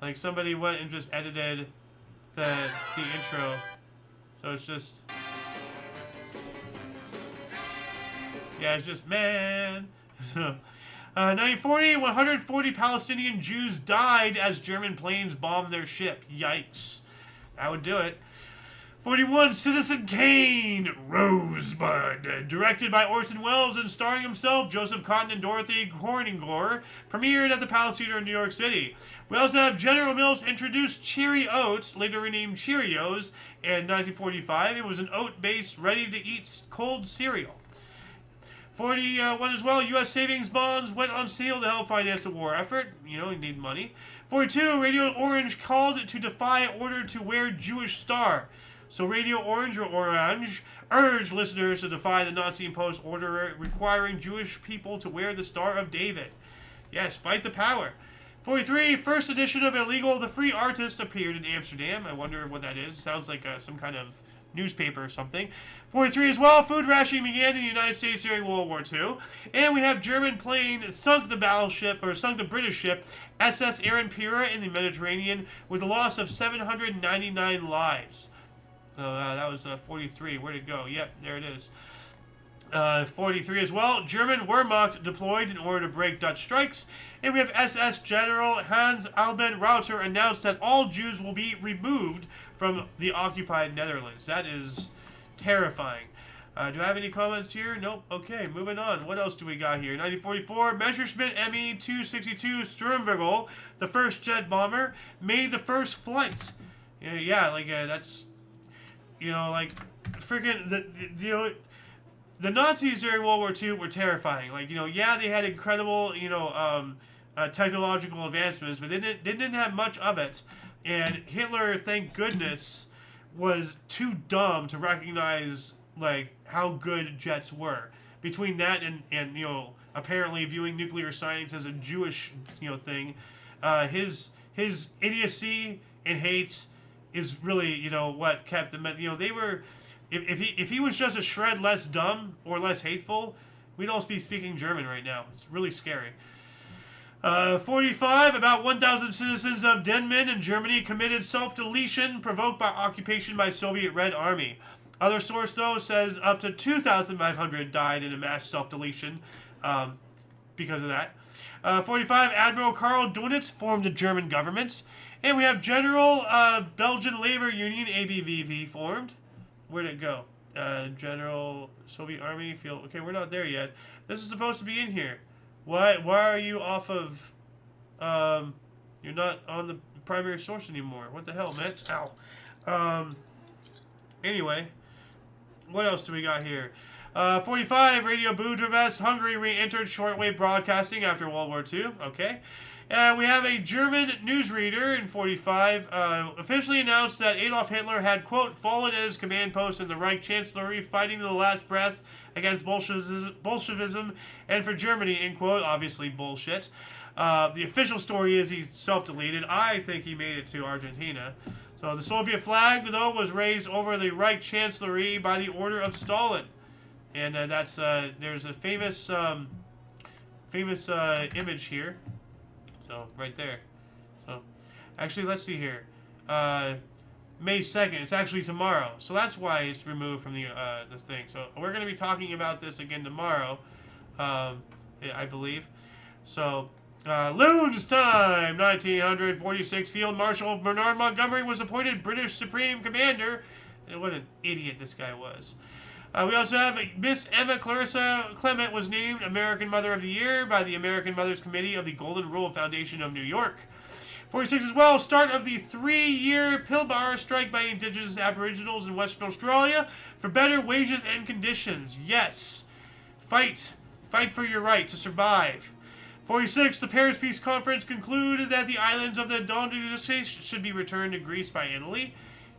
Like, somebody went and just edited the intro. So it's just, yeah, it's just man. So, 1940, 140 Palestinian Jews died as German planes bombed their ship. Yikes. That would do it. 41, Citizen Kane, Rosebud, directed by Orson Welles and starring himself, Joseph Cotton and Dorothy Horningor, premiered at the Palace Theater in New York City. We also have General Mills introduced Cheery Oats, later renamed Cheerios, in 1945. It was an oat-based, ready-to-eat cold cereal. 41 as well, U.S. savings bonds went on sale to help finance the war effort. You know, you need money. 42, Radio Orange called to defy order to wear Jewish star. So Radio Orange or Orange urged listeners to defy the Nazi-imposed order requiring Jewish people to wear the Star of David. Yes, fight the power. 43, first edition of Illegal the Free Artist appeared in Amsterdam. I wonder what that is. Sounds like some kind of newspaper or something. 43 as well, food rationing began in the United States during World War II. And we have German plane sunk the British ship SS Ehrenpira in the Mediterranean with a loss of 799 lives. So that was 43. Where'd it go? Yep, there it is. 43 as well. German Wehrmacht deployed in order to break Dutch strikes. And we have SS General Hans Albin Rauter announced that all Jews will be removed from the occupied Netherlands. That is terrifying. Do I have any comments here? Nope. Okay, moving on. What else do we got here? 1944, Messerschmitt Me-262 Sturmvogel, the first jet bomber, made the first flights. Yeah, like that's, you know, like freaking the Nazis during World War II were terrifying. Like, you know, yeah, they had incredible, you know, technological advancements, but they didn't have much of it. And Hitler, thank goodness, was too dumb to recognize like how good jets were. Between that and you know, apparently viewing nuclear science as a Jewish, you know, thing, his idiocy and hate is really, you know, what kept them. You know, they were, if he was just a shred less dumb or less hateful, we'd all be speaking German right now. It's really scary. 45, about 1,000 citizens of Denman in Germany committed self-deletion provoked by occupation by Soviet Red Army. Other source, though, says up to 2,500 died in a mass self-deletion because of that. 45, Admiral Karl Dönitz formed the German government. And we have General Belgian Labor Union, ABVV, formed. Where'd it go? General Soviet Army field. Okay, we're not there yet. This is supposed to be in here. Why are you off of, you're not on the primary source anymore. What the hell, man? Ow. Anyway, what else do we got here? 45, Radio Budapest, Hungary re-entered shortwave broadcasting after World War II. Okay. We have a German newsreader in 45 officially announced that Adolf Hitler had, quote, fallen at his command post in the Reich Chancellery fighting to the last breath against Bolshevism and for Germany, end quote. Obviously bullshit. The official story is he self-deleted. I think he made it to Argentina. So the Soviet flag, though, was raised over the Reich Chancellery by the order of Stalin. And that's there's a famous image here. So, right there. So, actually, let's see here. May 2nd. It's actually tomorrow. So, that's why it's removed from the thing. So, we're going to be talking about this again tomorrow, I believe. So, Loons time! 1946, Field Marshal Bernard Montgomery was appointed British Supreme Commander. And what an idiot this guy was. We also have Miss Emma Clarissa Clement was named American Mother of the Year by the American Mothers Committee of the Golden Rule Foundation of New York. 46 as well, start of the 3-year Pilbara strike by Indigenous Aboriginals in Western Australia for better wages and conditions. Yes. Fight. Fight for your right to survive. 46, the Paris Peace Conference concluded that the islands of the Donduce should be returned to Greece by Italy.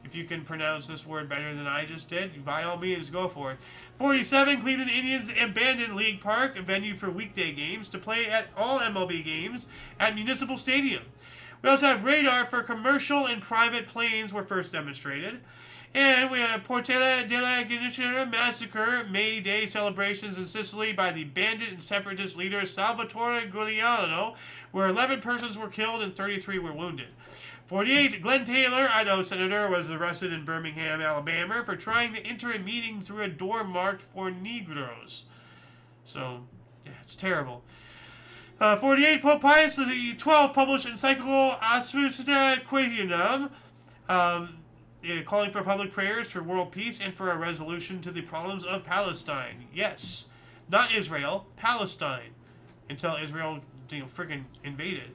If you can pronounce this word better than I just did, by all means, go for it. 47, Cleveland Indians abandoned League Park, a venue for weekday games, to play at all MLB games at Municipal Stadium. We also have radar for commercial and private planes were first demonstrated. And we have Portella della Ganesha massacre, May Day celebrations in Sicily by the bandit and separatist leader Salvatore Giuliano, where 11 persons were killed and 33 were wounded. 48, Glenn Taylor, Idaho senator, was arrested in Birmingham, Alabama for trying to enter a meeting through a door marked for Negroes. So, yeah, it's terrible. 48, Pope Pius XII published encyclical Assusta Quaedinum, calling for public prayers for world peace and for a resolution to the problems of Palestine. Yes, not Israel, Palestine, until Israel, freaking invaded.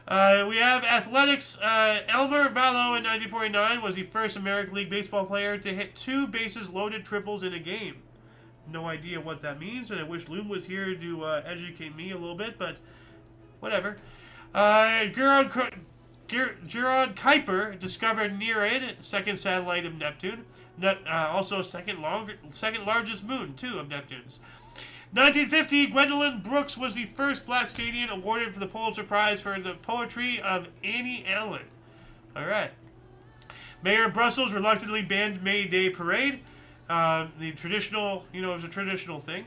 We have athletics. Elmer Vallo in 1949 was the first American League Baseball player to hit 2 bases-loaded triples in a game. No idea what that means, and I wish Loom was here to educate me a little bit, but whatever. Gerard Kuiper discovered Nereid, second satellite of Neptune. Also second largest moon, too, of Neptune's. 1950, Gwendolyn Brooks was the first black Canadian awarded for the Pulitzer Prize for the poetry of Annie Allen. All right. Mayor of Brussels reluctantly banned May Day parade. The traditional, it was a traditional thing.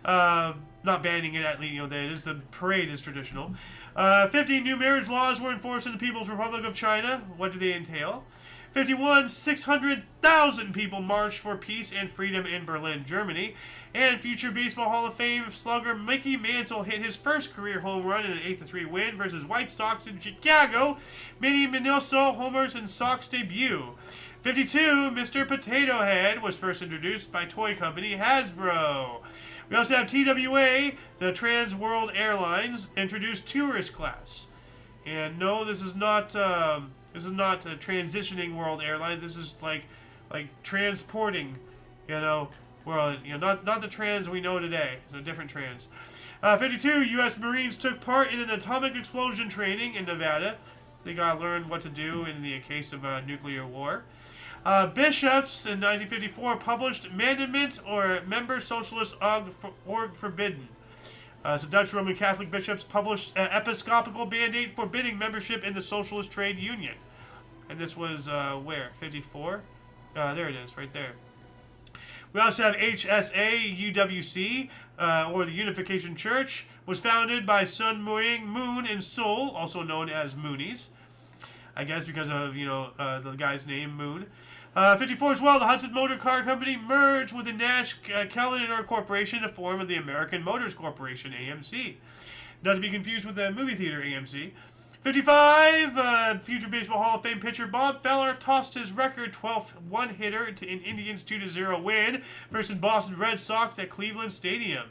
Not banning it, that is, the parade is traditional. 50, new marriage laws were enforced in the People's Republic of China. What do they entail? 51, 600,000 people marched for peace and freedom in Berlin, Germany. And future Baseball Hall of Fame slugger Mickey Mantle hit his first career home run in an 8-3 win versus White Sox in Chicago. Manny Minoso homers in Sox debut. 52, Mr. Potato Head was first introduced by toy company Hasbro. We also have TWA, the Trans World Airlines, introduced tourist class. And no, this is not transitioning World Airlines. This is like transporting, world. Not the trans we know today. It's a different trans. 52, U.S. Marines took part in an atomic explosion training in Nevada. They got to learn what to do in the case of nuclear war. Bishops in 1954 published Mandament or Member Socialist Org Forbidden. So Dutch Roman Catholic bishops published an episcopal mandate forbidding membership in the Socialist Trade Union. And this was where? 54? There it is, right there. We also have HSA UWC, or the Unification Church, was founded by Sun Myung Moon in Seoul, also known as Moonies. I guess because of, the guy's name, Moon. 54 as well, the Hudson Motor Car Company merged with the Nash Kellner Corporation to form the American Motors Corporation, AMC. Not to be confused with the movie theater AMC. 55, future Baseball Hall of Fame pitcher Bob Feller tossed his record 12th one-hitter in Indians' 2-0 win versus Boston Red Sox at Cleveland Stadium.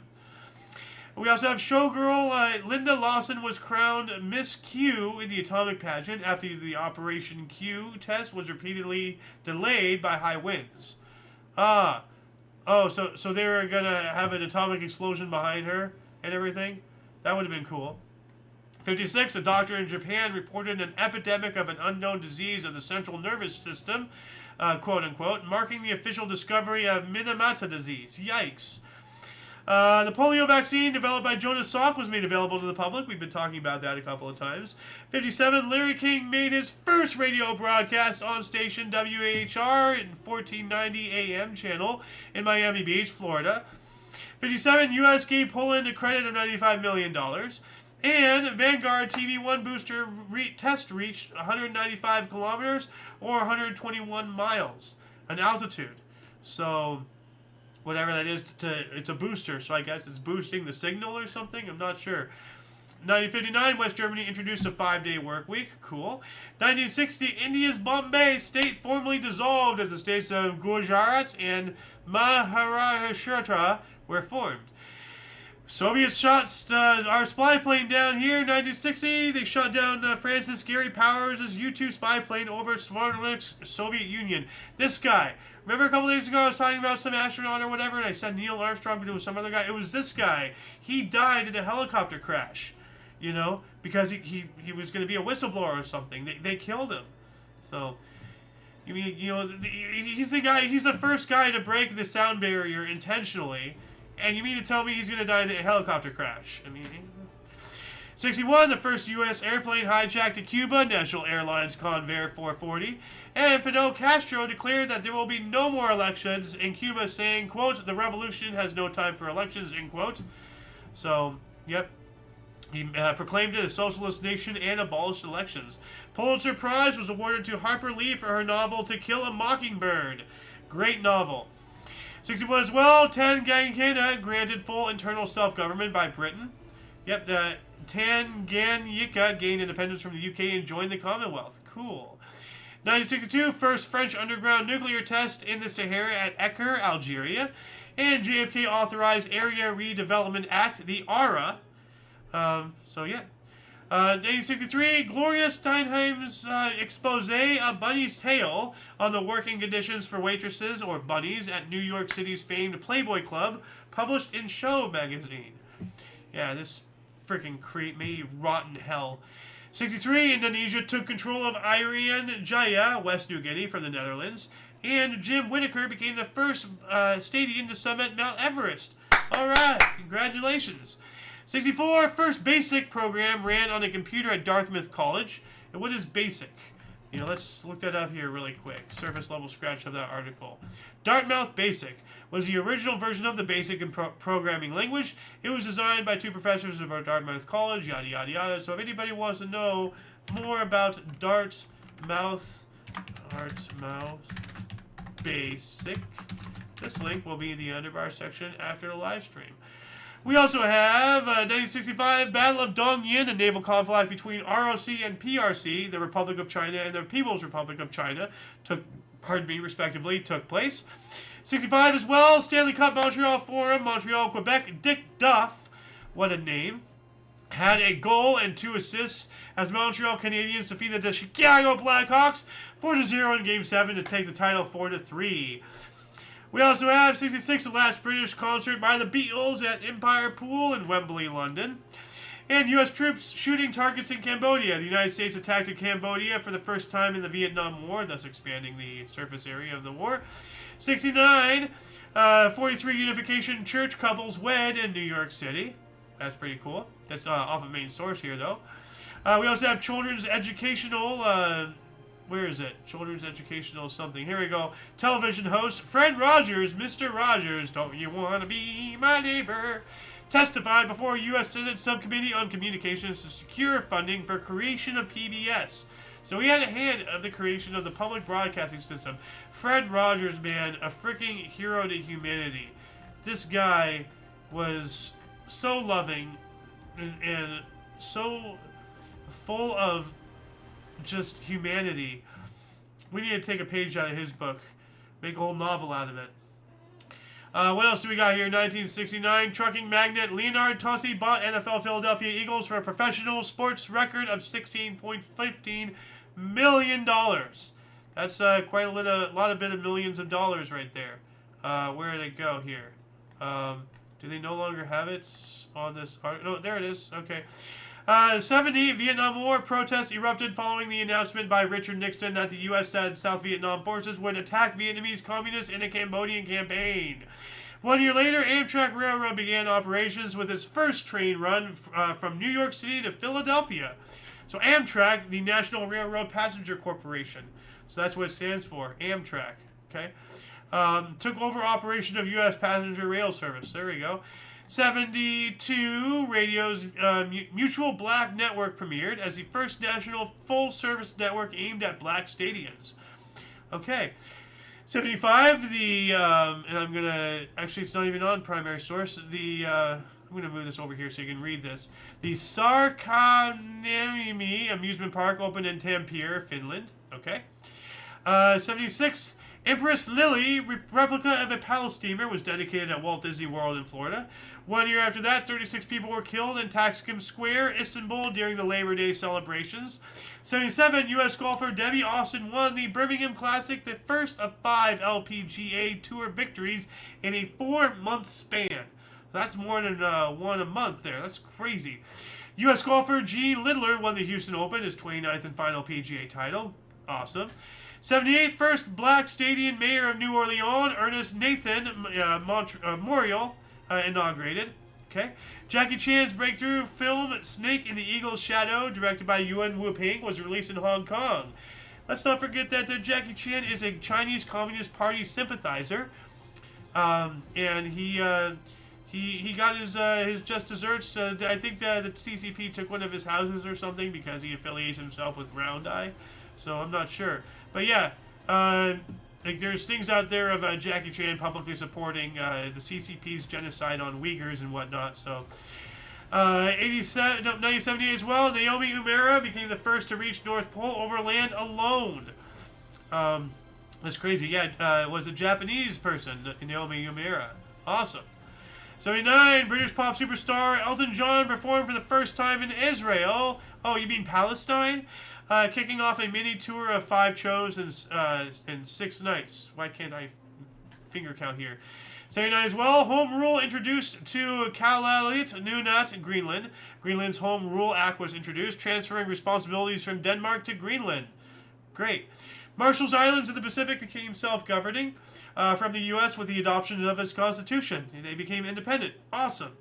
We also have showgirl Linda Lawson was crowned Miss Q in the atomic pageant after the Operation Q test was repeatedly delayed by high winds. So they were going to have an atomic explosion behind her and everything? That would have been cool. 56, a doctor in Japan reported an epidemic of an unknown disease of the central nervous system, quote-unquote, marking the official discovery of Minamata disease. Yikes. The polio vaccine developed by Jonas Salk was made available to the public. We've been talking about that a couple of times. 57, Larry King made his first radio broadcast on station WAHR in 1490 AM channel in Miami Beach, Florida. 57, U.S. gave Poland a credit of $95 million. And Vanguard TV-1 booster test reached 195 kilometers or 121 miles an altitude. So whatever that is, it's a booster, so I guess it's boosting the signal or something. I'm not sure. 1959, West Germany introduced a 5-day work week. Cool. 1960, India's Bombay state formally dissolved as the states of Gujarat and Maharashtra were formed. Soviets shot our spy plane down here in 1960. They shot down Francis Gary Powers' U-2 spy plane over Soviet Union. This guy. Remember a couple days ago I was talking about some astronaut or whatever, and I said Neil Armstrong, but it was some other guy. It was this guy. He died in a helicopter crash, you know, because he was going to be a whistleblower or something. They killed him. So, you mean, you know, he's the guy. He's the first guy to break the sound barrier intentionally. And you mean to tell me he's going to die in a helicopter crash? I mean, 61, the first U.S. airplane hijacked to Cuba, National Airlines Convair 440. And Fidel Castro declared that there will be no more elections in Cuba, saying, quote, the revolution has no time for elections, end quote. So, yep. He proclaimed it a socialist nation and abolished elections. Pulitzer Prize was awarded to Harper Lee for her novel To Kill a Mockingbird. Great novel. 61 as well, Tanganyika granted full internal self-government by Britain. Yep, Tanganyika gained independence from the UK and joined the Commonwealth. Cool. 1962, first French underground nuclear test in the Sahara at Acre, Algeria. And JFK authorized Area Redevelopment Act, the ARA. So, yeah. 1963, Gloria Steinem's expose, A Bunny's Tale, on the working conditions for waitresses or bunnies at New York City's famed Playboy Club, published in Show magazine. Yeah, this freaking creep, may rot in hell. 63, Indonesia took control of Irian Jaya, West New Guinea, from the Netherlands, and Jim Whittaker became the first Stadian to summit Mount Everest. Alright, congratulations. 64, first BASIC program ran on a computer at Dartmouth College. And what is BASIC? You know, let's look that up here really quick. Surface level scratch of that article. Dartmouth BASIC was the original version of the BASIC programming language. It was designed by two professors of Dartmouth College, yada yada yada. So if anybody wants to know more about Dartmouth BASIC, this link will be in the underbar section after the live stream. We also have 1965 Battle of Dongyin, a naval conflict between ROC and PRC, the Republic of China and the People's Republic of China, respectively, took place. 65 as well, Stanley Cup Montreal Forum, Montreal, Quebec. Dick Duff, what a name, had a goal and 2 assists as Montreal Canadiens defeated the Chicago Blackhawks 4-0 in Game 7 to take the title 4-3. We also have 66, the last British concert by the Beatles at Empire Pool in Wembley, London. And U.S. troops shooting targets in Cambodia. The United States attacked Cambodia for the first time in the Vietnam War, thus expanding the surface area of the war. 69, 43 Unification Church couples wed in New York City. That's pretty cool. That's off of main source here, though. We also have children's educational... where is it? Children's educational something. Here we go. Television host Fred Rogers, Mr. Rogers, don't you want to be my neighbor? Testified before U.S. Senate Subcommittee on Communications to secure funding for creation of PBS. So he had a hand of the creation of the public broadcasting system. Fred Rogers, man, a freaking hero to humanity. This guy was so loving and so full of just humanity. We need to take a page out of his book, make a whole novel out of it. What else do we got here? 1969, trucking magnate Leonard Tossi bought NFL Philadelphia Eagles for a professional sports record of $16.15 million. That's quite a lot of millions of dollars right there. Where did it go here? Do they no longer have it on this article? No, there it is. Okay. 70, Vietnam War protests erupted following the announcement by Richard Nixon that the U.S. and South Vietnam forces would attack Vietnamese communists in a Cambodian campaign. 1 year later, Amtrak Railroad began operations with its first train run from New York City to Philadelphia. So Amtrak, the National Railroad Passenger Corporation. So that's what it stands for, Amtrak. Okay, took over operation of U.S. passenger rail service. There we go. 72, radio's Mutual Black Network premiered as the first national full-service network aimed at black stadiums. Okay. 75, and I'm going to, actually it's not even on primary source, I'm I'm going to move this over here so you can read this. The Sarkanemi Amusement Park opened in Tampere, Finland. Okay. 76. Empress Lily, replica of a paddle steamer, was dedicated at Walt Disney World in Florida. 1 year after that, 36 people were killed in Taksim Square, Istanbul, during the Labor Day celebrations. 77. U.S. golfer Debbie Austin won the Birmingham Classic, the first of 5 LPGA Tour victories in a 4-month span. That's more than one a month there. That's crazy. U.S. golfer Gene Lidler won the Houston Open, his 29th and final PGA title. Awesome. 78. First black stadium mayor of New Orleans, Ernest Nathan Morial, inaugurated. Okay. Jackie Chan's breakthrough film Snake in the Eagle's Shadow, directed by Yuan Wu-ping, was released in Hong Kong. Let's not forget that Jackie Chan is a Chinese Communist Party sympathizer, and he got his just desserts. I think the CCP took one of his houses or something because he affiliates himself with Round Eye. So I'm not sure, but yeah, like there's things out there of Jackie Chan publicly supporting the CCP's genocide on Uyghurs and whatnot. So 1978 as well, Naomi Umera became the first to reach North Pole overland alone. That's crazy. Yeah, it was a Japanese person, Naomi Umera. Awesome. 79, British pop superstar Elton John performed for the first time in Israel. Oh, you mean Palestine? Kicking off a mini tour of 5 shows in 6 nights. Why can't I finger count here? 79 as well. Home rule introduced to Kalalit Nunat, Greenland. Greenland's Home Rule Act was introduced, transferring responsibilities from Denmark to Greenland. Great. Marshall's Islands of the Pacific became self-governing from the U.S. with the adoption of its constitution. They became independent. Awesome.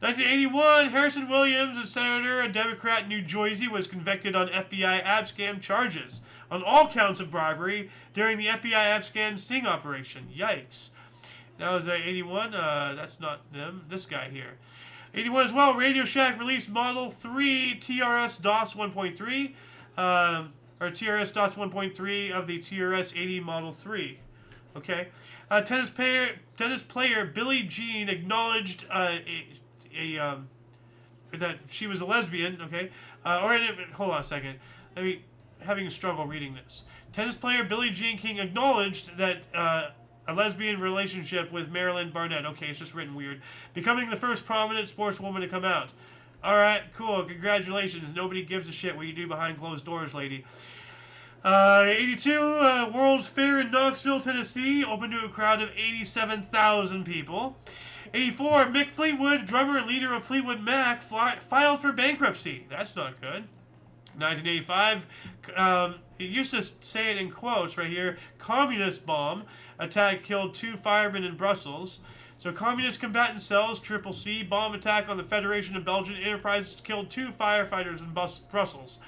1981, Harrison Williams, a senator, a Democrat in New Jersey, was convicted on FBI abscam charges on all counts of bribery during the FBI abscam sting operation. Yikes. That was 81. That's not them. This guy here. 81 as well, Radio Shack released Model 3 TRS DOS 1.3, or TRS DOS 1.3 of the TRS 80 Model 3. Okay. Tennis player Billie Jean acknowledged that she was a lesbian, okay? Hold on a second. Having a struggle reading this. Tennis player Billie Jean King acknowledged that a lesbian relationship with Marilyn Barnett. Okay, it's just written weird. Becoming the first prominent sportswoman to come out. All right, cool. Congratulations. Nobody gives a shit what you do behind closed doors, lady. 82, World's Fair in Knoxville, Tennessee, open to a crowd of 87,000 people. 84, Mick Fleetwood, drummer and leader of Fleetwood Mac, filed for bankruptcy. That's not good. 1985, he used to say it in quotes right here, communist bomb attack killed 2 firemen in Brussels. So communist combatant cells, Triple C, bomb attack on the Federation of Belgian Enterprises killed 2 firefighters in Brussels.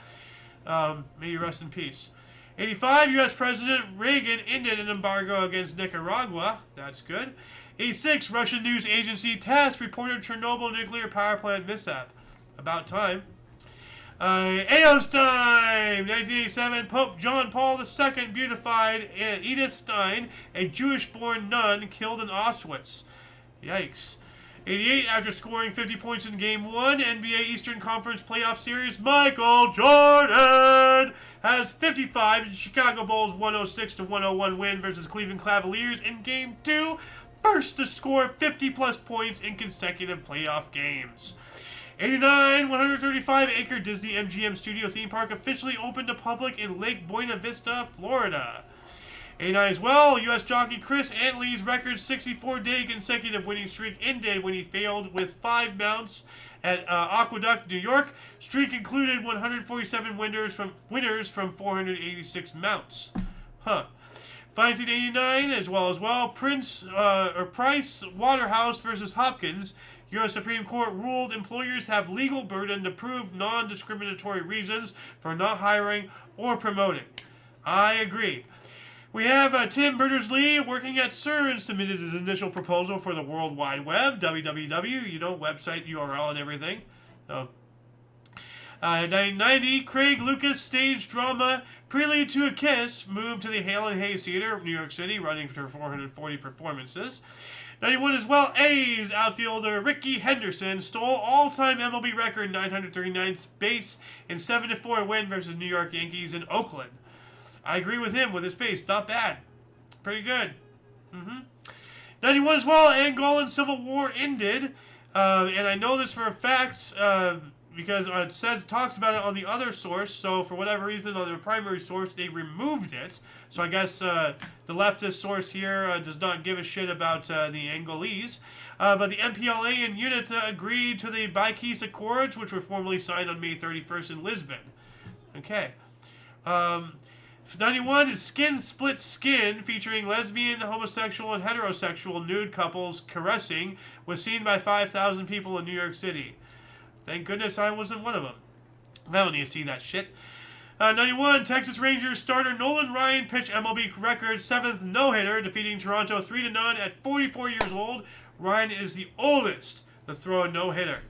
May you rest in peace. 85, U.S. President Reagan ended an embargo against Nicaragua. That's good. 86, Russian news agency TASS reported Chernobyl nuclear power plant mishap. About time. Eos time! 1987, Pope John Paul II beatified Edith Stein, a Jewish-born nun killed in Auschwitz. Yikes. 88, after scoring 50 points in Game 1, NBA Eastern Conference Playoff Series, Michael Jordan has 55 in Chicago Bulls' 106-101 win versus Cleveland Cavaliers in Game 2, first to score 50-plus points in consecutive playoff games. 89, 135-acre Disney MGM Studio theme park officially opened to public in Lake Buena Vista, Florida. 89 as well, U.S. jockey Chris Antley's record 64-day consecutive winning streak ended when he failed with 5 mounts at Aqueduct, New York. Streak included 147 winners from 486 mounts. 1989 as well, Price Waterhouse versus Hopkins. U.S. Supreme Court ruled employers have legal burden to prove non-discriminatory reasons for not hiring or promoting. I agree. We have Tim Berners-Lee working at CERN submitted his initial proposal for the World Wide Web, www, website, URL, and everything. 1990, Craig Lucas stage drama Prelude to a Kiss moved to the Hale and Hayes Theater, New York City, running for 440 performances. 91 as well. A's outfielder Ricky Henderson stole all-time MLB record 939th base in 7-4 win versus New York Yankees in Oakland. I agree with him with his face. Not bad. Pretty good. 91 as well. Angolan Civil War ended. And I know this for a fact because it talks about it on the other source. So for whatever reason, on the primary source, they removed it. So I guess the leftist source here does not give a shit about the Angolese. But the MPLA and UNITA agreed to the Bikis Accords, which were formally signed on May 31st in Lisbon. Okay. 91 is Skin Split Skin, featuring lesbian, homosexual, and heterosexual nude couples caressing, was seen by 5,000 people in New York City. Thank goodness I wasn't one of them. I don't need to see that shit. 91, Texas Rangers starter Nolan Ryan pitched MLB record 7th no-hitter, defeating Toronto 3-0 at 44 years old. Ryan is the oldest to throw a no-hitter.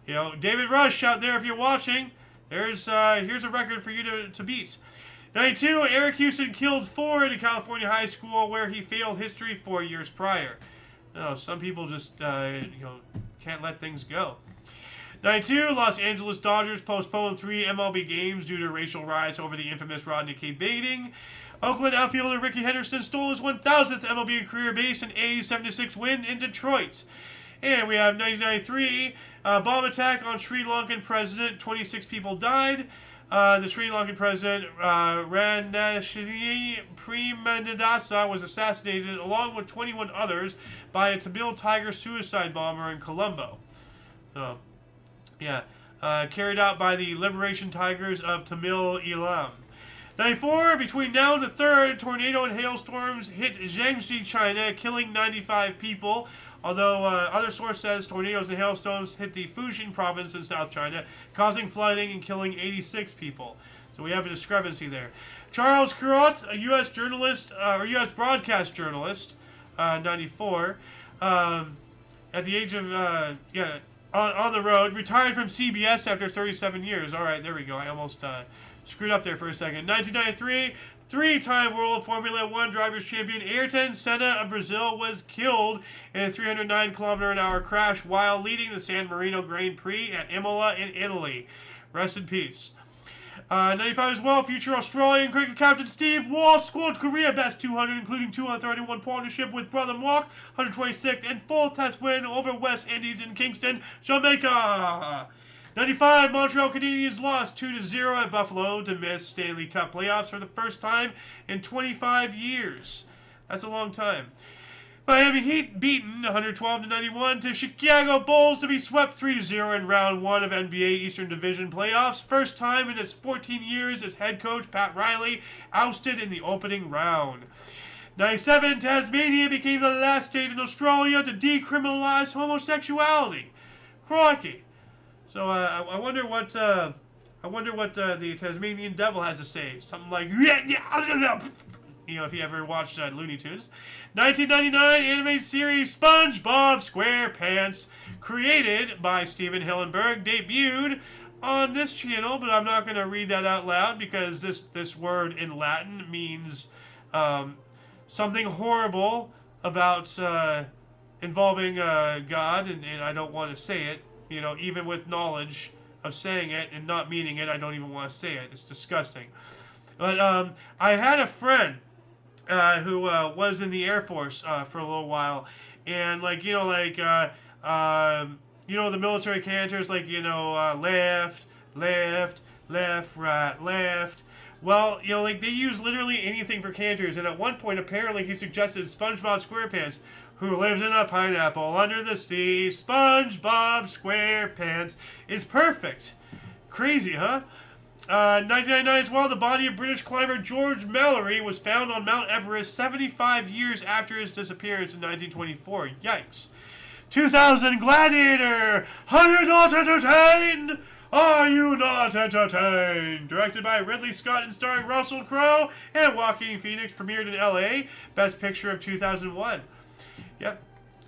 You know, David Rush out there, if you're watching, here's a record for you to beat. 92, Eric Houston killed 4 at a California high school where he failed history 4 years prior. You know, some people just can't let things go. 92, Los Angeles Dodgers postponed 3 MLB games due to racial riots over the infamous Rodney K. baiting. Oakland outfielder Ricky Henderson stole his 1,000th MLB career base in A's 7-6 win in Detroit. And we have 1993, bomb attack on Sri Lankan president. 26 people died. The Sri Lankan president, Ranashini Premadasa, was assassinated along with 21 others by a Tamil Tiger suicide bomber in Colombo. Carried out by the Liberation Tigers of Tamil Eelam. 94, between now and the 3rd, tornado and hailstorms hit Jiangxi, China, killing 95 people. Although other source says tornadoes and hailstones hit the Fujian province in South China, causing flooding and killing 86 people. So we have a discrepancy there. Charles Kurot, a U.S. journalist, or U.S. broadcast journalist, 94, at the age of, on the road, retired from CBS after 37 years. All right, there we go. I almost screwed up there for a second. 1993, 3-time World Formula One Drivers' Champion Ayrton Senna of Brazil was killed in a 309-kilometer-an-hour crash while leading the San Marino Grand Prix at Imola in Italy. Rest in peace. 95 as well, future Australian cricket captain Steve Waugh scored career best 200, including 231 partnership with Brother Mark, 126th and full test win over West Indies in Kingston, Jamaica. 95, Montreal Canadiens lost 2-0 at Buffalo to miss Stanley Cup playoffs for the first time in 25 years. That's a long time. Miami Heat beaten 112-91 to Chicago Bulls to be swept 3-0 in round 1 of NBA Eastern Division playoffs. First time in its 14 years as head coach Pat Riley ousted in the opening round. 97, Tasmania became the last state in Australia to decriminalize homosexuality. Crikey. So I wonder what the Tasmanian Devil has to say. Something like, you know, if you ever watched Looney Tunes. 1999 animated series SpongeBob SquarePants, created by Steven Hillenburg, debuted on this channel, but I'm not going to read that out loud because this word in Latin means something horrible about involving God, and I don't want to say it. You know, even with knowledge of saying it and not meaning it, I don't even want to say it. It's disgusting. But I had a friend who was in the Air Force for a little while, and the military canters, left, right, left. Well, they use literally anything for canters, and at one point, apparently, he suggested SpongeBob SquarePants, who lives in a pineapple under the sea. SpongeBob SquarePants is perfect. Crazy, huh? 1999 as well, the body of British climber George Mallory was found on Mount Everest 75 years after his disappearance in 1924. Yikes. 2000, Gladiator! Are you not entertained? Are you not entertained? Directed by Ridley Scott and starring Russell Crowe and Joaquin Phoenix, premiered in LA. Best Picture of 2001. Yep.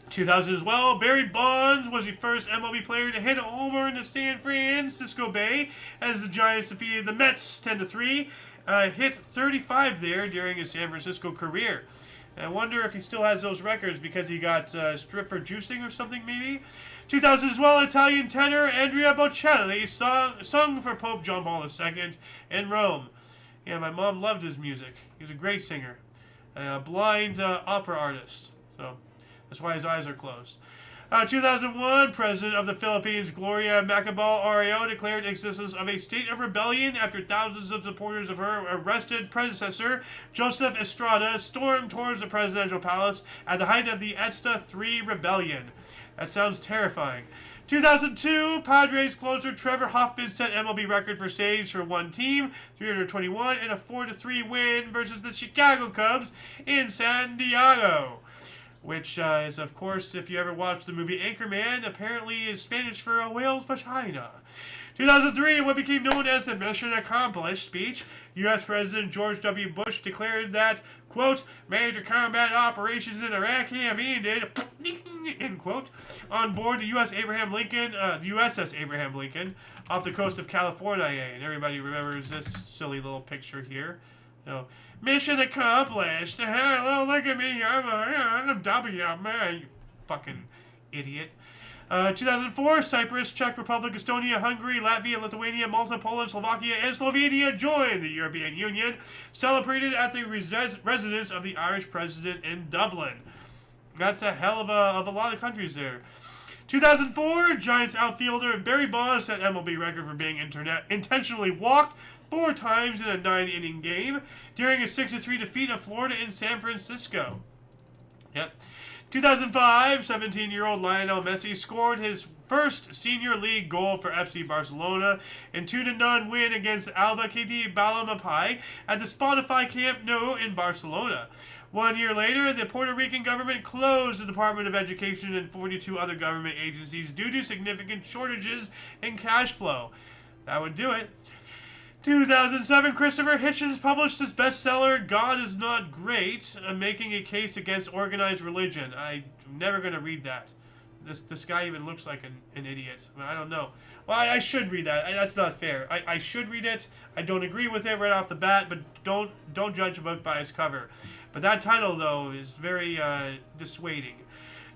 2000 as well, Barry Bonds was the first MLB player to hit a homer in the San Francisco Bay as the Giants defeated the Mets 10-3. Hit 35 there during his San Francisco career. And I wonder if he still has those records because he got stripped for juicing or something, maybe. 2000 as well, Italian tenor Andrea Bocelli sung for Pope John Paul II in Rome. Yeah, my mom loved his music. He was a great singer. A blind opera artist. So that's why his eyes are closed. 2001, President of the Philippines, Gloria Macapagal-Arroyo, declared existence of a state of rebellion after thousands of supporters of her arrested predecessor, Joseph Estrada, stormed towards the presidential palace at the height of the ETSTA 3 rebellion. That sounds terrifying. 2002, Padres closer Trevor Hoffman set MLB record for saves for one team, 321, in a 4-3 win versus the Chicago Cubs in San Diego. Which is, of course, if you ever watched the movie Anchorman, apparently is Spanish for a whale's vagina. 2003, what became known as the Mission Accomplished speech, U.S. President George W. Bush declared that, quote, major combat operations in Iraq have ended, end quote, on board the USS Abraham Lincoln, off the coast of California. And everybody remembers this silly little picture here. You know, mission accomplished. Hello, look at me. I'm a W, man. You fucking idiot. 2004, Cyprus, Czech Republic, Estonia, Hungary, Latvia, Lithuania, Malta, Poland, Slovakia, and Slovenia joined the European Union, celebrated at the residence of the Irish president in Dublin. That's a hell of a lot of countries there. 2004, Giants outfielder Barry Bonds set MLB record for being intentionally walked 4 times in a 9-inning game during a 6-3 defeat of Florida in San Francisco. Yep. 2005, 17-year-old Lionel Messi scored his first senior league goal for FC Barcelona in 2-0 win against Albacete Balamapai at the Spotify Camp Nou in Barcelona. 1 year later, the Puerto Rican government closed the Department of Education and 42 other government agencies due to significant shortages in cash flow. That would do it. 2007, Christopher Hitchens published his bestseller, God is Not Great, making a case against organized religion. I'm never going to read that. This guy even looks like an idiot. I don't know. Well, I should read that. That's not fair. I should read it. I don't agree with it right off the bat, but don't judge a book by its cover. But that title, though, is very dissuading.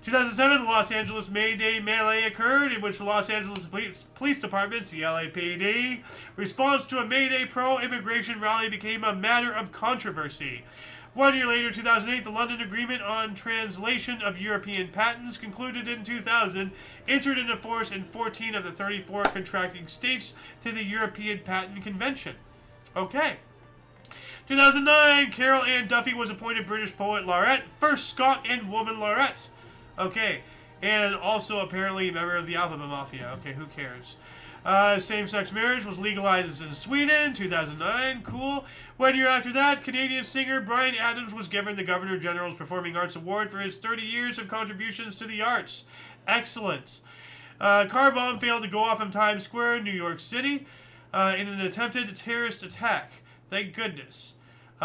2007, Los Angeles May Day melee occurred, in which the Los Angeles Police Department's, the LAPD, response to a May Day pro-immigration rally became a matter of controversy. 1 year later, 2008, the London Agreement on Translation of European Patents, concluded in 2000, entered into force in 14 of the 34 contracting states to the European Patent Convention. Okay. 2009, Carol Ann Duffy was appointed British Poet Laureate, first Scot and woman laureate. Okay, and also apparently a member of the Alphabet Mafia. Okay, who cares? Same-sex marriage was legalized in Sweden, 2009. Cool. 1 year after that, Canadian singer Bryan Adams was given the Governor General's Performing Arts Award for his 30 years of contributions to the arts. Excellent. Car bomb failed to go off in Times Square, New York City, in an attempted terrorist attack. Thank goodness.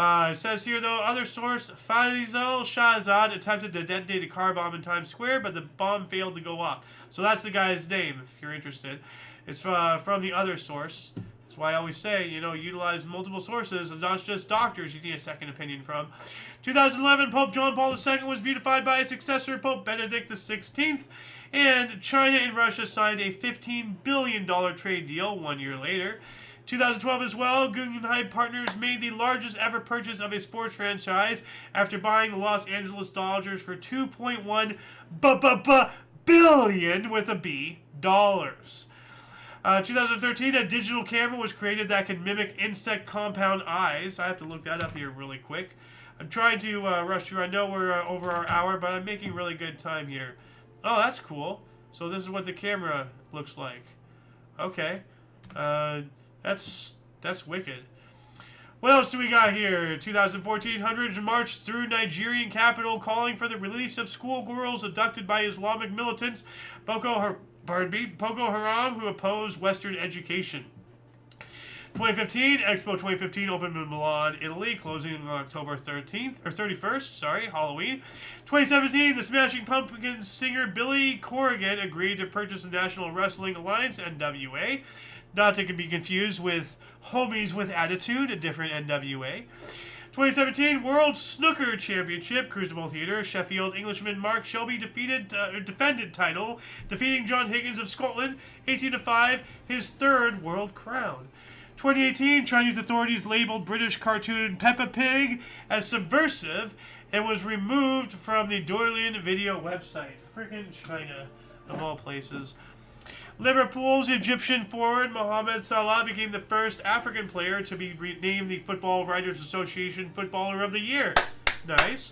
It says here, though, other source, Faisal Shahzad attempted to detonate a car bomb in Times Square, but the bomb failed to go off. So that's the guy's name, if you're interested. It's from the other source. That's why I always say, utilize multiple sources and not just doctors you need a second opinion from. 2011, Pope John Paul II was beatified by his successor, Pope Benedict XVI, and China and Russia signed a $15 billion trade deal 1 year later. 2012 as well, Guggenheim Partners made the largest ever purchase of a sports franchise after buying the Los Angeles Dodgers for $2.1 billion with a B dollars. 2013, a digital camera was created that can mimic insect compound eyes. I have to look that up here really quick. I'm trying to rush through. I know we're over our hour, but I'm making really good time here. Oh, that's cool. So this is what the camera looks like. Okay. That's wicked. What else do we got here? 2014, hundreds marched through Nigerian capital calling for the release of schoolgirls abducted by Islamic militants Boko Haram, who opposed Western education. 2015, Expo 2015 opened in Milan, Italy, closing on October 31st, Halloween. 2017, the Smashing Pumpkins singer Billy Corrigan agreed to purchase the National Wrestling Alliance, NWA. Not to be confused with Homies with Attitude, a different NWA. 2017 World Snooker Championship, Crucible Theatre. Sheffield Englishman Mark Shelby defended title, defeating John Higgins of Scotland 18-5, his third world crown. 2018 Chinese authorities labeled British cartoon Peppa Pig as subversive and was removed from the Douyin video website. Frickin' China, of all places. Liverpool's Egyptian forward Mohamed Salah became the first African player to be named the Football Writers Association Footballer of the Year. Nice.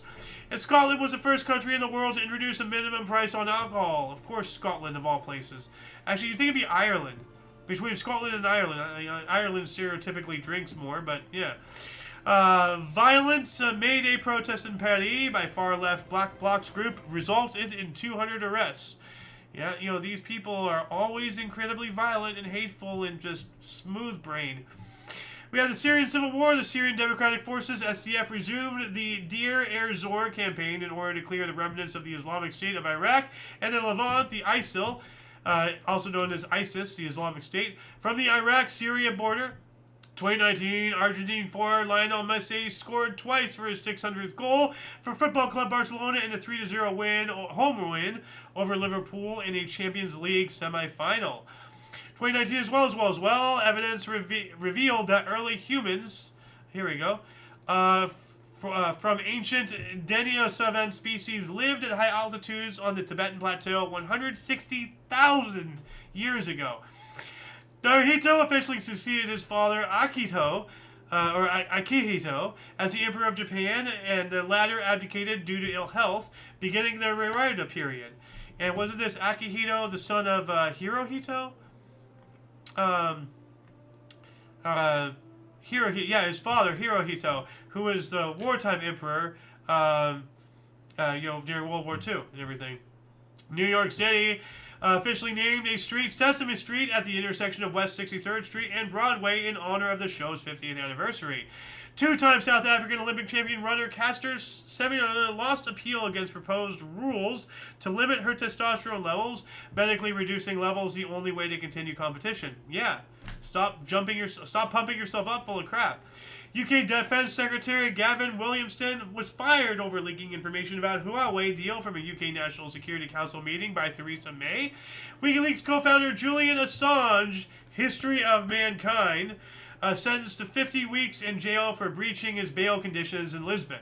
And Scotland was the first country in the world to introduce a minimum price on alcohol. Of course, Scotland, of all places. Actually, you think it'd be Ireland. Between Scotland and Ireland. Ireland stereotypically drinks more, but yeah. Violent May Day protest in Paris by far-left Black Blocs group results in 200 arrests. Yeah, you know, these people are always incredibly violent and hateful and just smooth brain. We have the Syrian Civil War. The Syrian Democratic Forces, SDF, resumed the Deir ez-Zor campaign in order to clear the remnants of the Islamic State of Iraq and the Levant, the ISIL, also known as ISIS, the Islamic State, from the Iraq-Syria border. 2019, Argentine forward Lionel Messi scored twice for his 600th goal for Football Club Barcelona in a 3-0 win, home win over Liverpool in a Champions League semi-final. 2019 as well, evidence revealed that early humans, here we go, from ancient Denisovan species lived at high altitudes on the Tibetan Plateau 160,000 years ago. Naruhito officially succeeded his father Akihito as the Emperor of Japan, and the latter abdicated due to ill health, beginning the Reirada period. And wasn't this Akihito the son of Hirohito? His father Hirohito, who was the wartime emperor, during World War II and everything. New York City officially named a street Sesame Street at the intersection of West 63rd Street and Broadway in honor of the show's 50th anniversary. Two-time South African Olympic champion runner Caster Semenya lost appeal against proposed rules to limit her testosterone levels, medically reducing levels the only way to continue competition. Yeah, stop pumping yourself up full of crap. UK Defence Secretary Gavin Williamson was fired over leaking information about Huawei deal from a UK National Security Council meeting by Theresa May. WikiLeaks co-founder Julian Assange, History of Mankind, sentenced to 50 weeks in jail for breaching his bail conditions in Lisbon.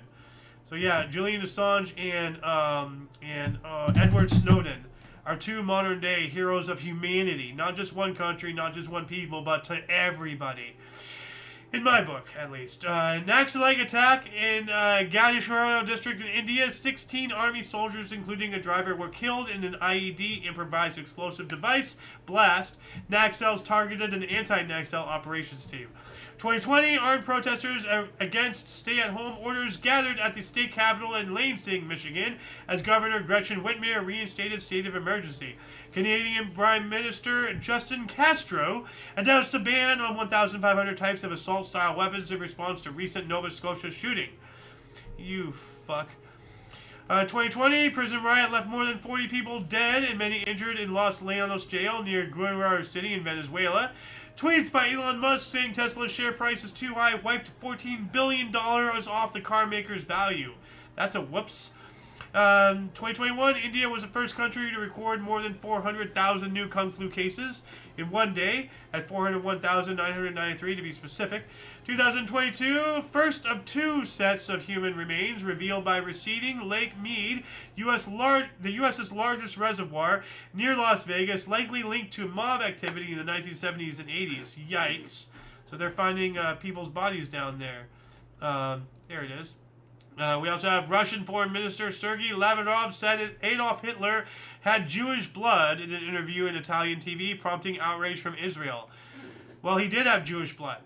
So yeah, Julian Assange and Edward Snowden are two modern-day heroes of humanity. Not just one country, not just one people, but to everybody. In my book, at least. Naxalite attack in Gadishwara district in India. 16 army soldiers, including a driver, were killed in an IED, improvised explosive device, blast. Naxals targeted an anti-Naxal operations team. 2020, armed protesters against stay-at-home orders gathered at the state capitol in Lansing, Michigan, as Governor Gretchen Whitmer reinstated state of emergency. Canadian Prime Minister Justin Castro announced a ban on 1,500 types of assault-style weapons in response to recent Nova Scotia shooting. You fuck. 2020, prison riot left more than 40 people dead and many injured in Los Llanos jail near Guerrero City in Venezuela. Tweets by Elon Musk saying Tesla's share price is too high wiped $14 billion off the car maker's value. That's a whoops. 2021, India was the first country to record more than 400,000 new Kung Flu cases in one day, at 401,993 to be specific. 2022, first of two sets of human remains revealed by receding Lake Mead, the U.S.'s largest reservoir near Las Vegas, likely linked to mob activity in the 1970s and 80s. Yikes. So they're finding people's bodies down there. There it is. We also have Russian Foreign Minister Sergei Lavrov said Adolf Hitler had Jewish blood in an interview in Italian TV, prompting outrage from Israel. Well, he did have Jewish blood,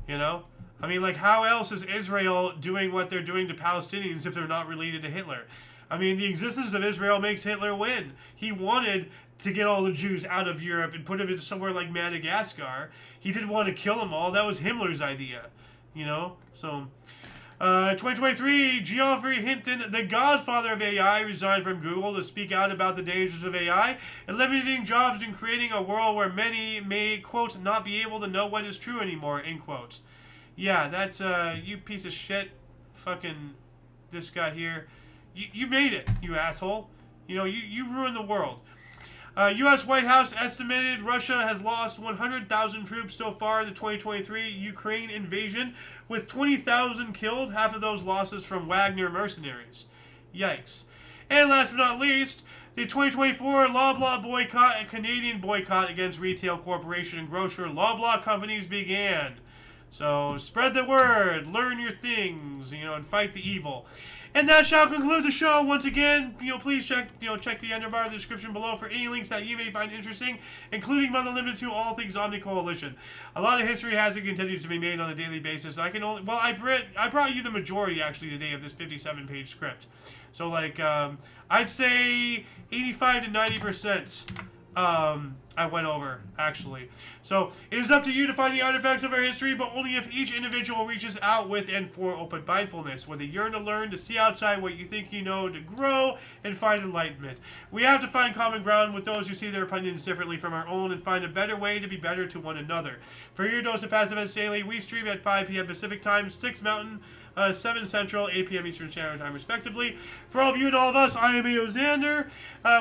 you know? I mean, like, how else is Israel doing what they're doing to Palestinians if they're not related to Hitler? I mean, the existence of Israel makes Hitler win. He wanted to get all the Jews out of Europe and put them into somewhere like Madagascar. He didn't want to kill them all. That was Himmler's idea, you know? So... 2023, Geoffrey Hinton, the godfather of AI, resigned from Google to speak out about the dangers of AI, eliminating jobs and creating a world where many may, quote, not be able to know what is true anymore, end quote. Yeah, that's, you piece of shit. fucking this guy here. You made it, you asshole. You know, you ruined the world. U.S. White House estimated Russia has lost 100,000 troops so far in the 2023 Ukraine invasion, with 20,000 killed, half of those losses from Wagner mercenaries. Yikes. And last but not least, the 2024 Loblaw boycott and Canadian boycott against retail corporation and grocer Loblaw companies began. So spread the word, learn your things, and fight the evil. And that shall conclude the show. Once again, please check the under bar of the description below for any links that you may find interesting, including but not limited to all things Omni Coalition. A lot of history has and continues to be made on a daily basis. I brought you the majority actually today of this 57-page script. So I'd say 85 to 90%. I went over, actually. So, it is up to you to find the artifacts of our history, but only if each individual reaches out with and for open mindfulness, where they yearn to learn, to see outside what you think you know, to grow, and find enlightenment. We have to find common ground with those who see their opinions differently from our own, and find a better way to be better to one another. For your dose of passive insanely, we stream at 5 p.m. Pacific Time, 6 Mountain, 7 Central, 8 p.m. Eastern Standard Time, respectively. For all of you and all of us, I am IOYO.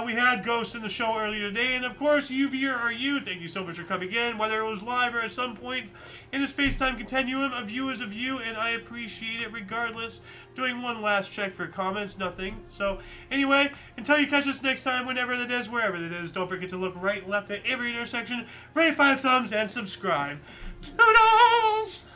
We had Ghost in the show earlier today, and of course, you viewer are you. Thank you so much for coming in, whether it was live or at some point in the space-time continuum. A view is a view, and I appreciate it regardless. Doing one last check for comments, nothing. So, anyway, until you catch us next time, whenever that is, wherever that is, don't forget to look right and left at every intersection, rate 5 thumbs, and subscribe. Toodles!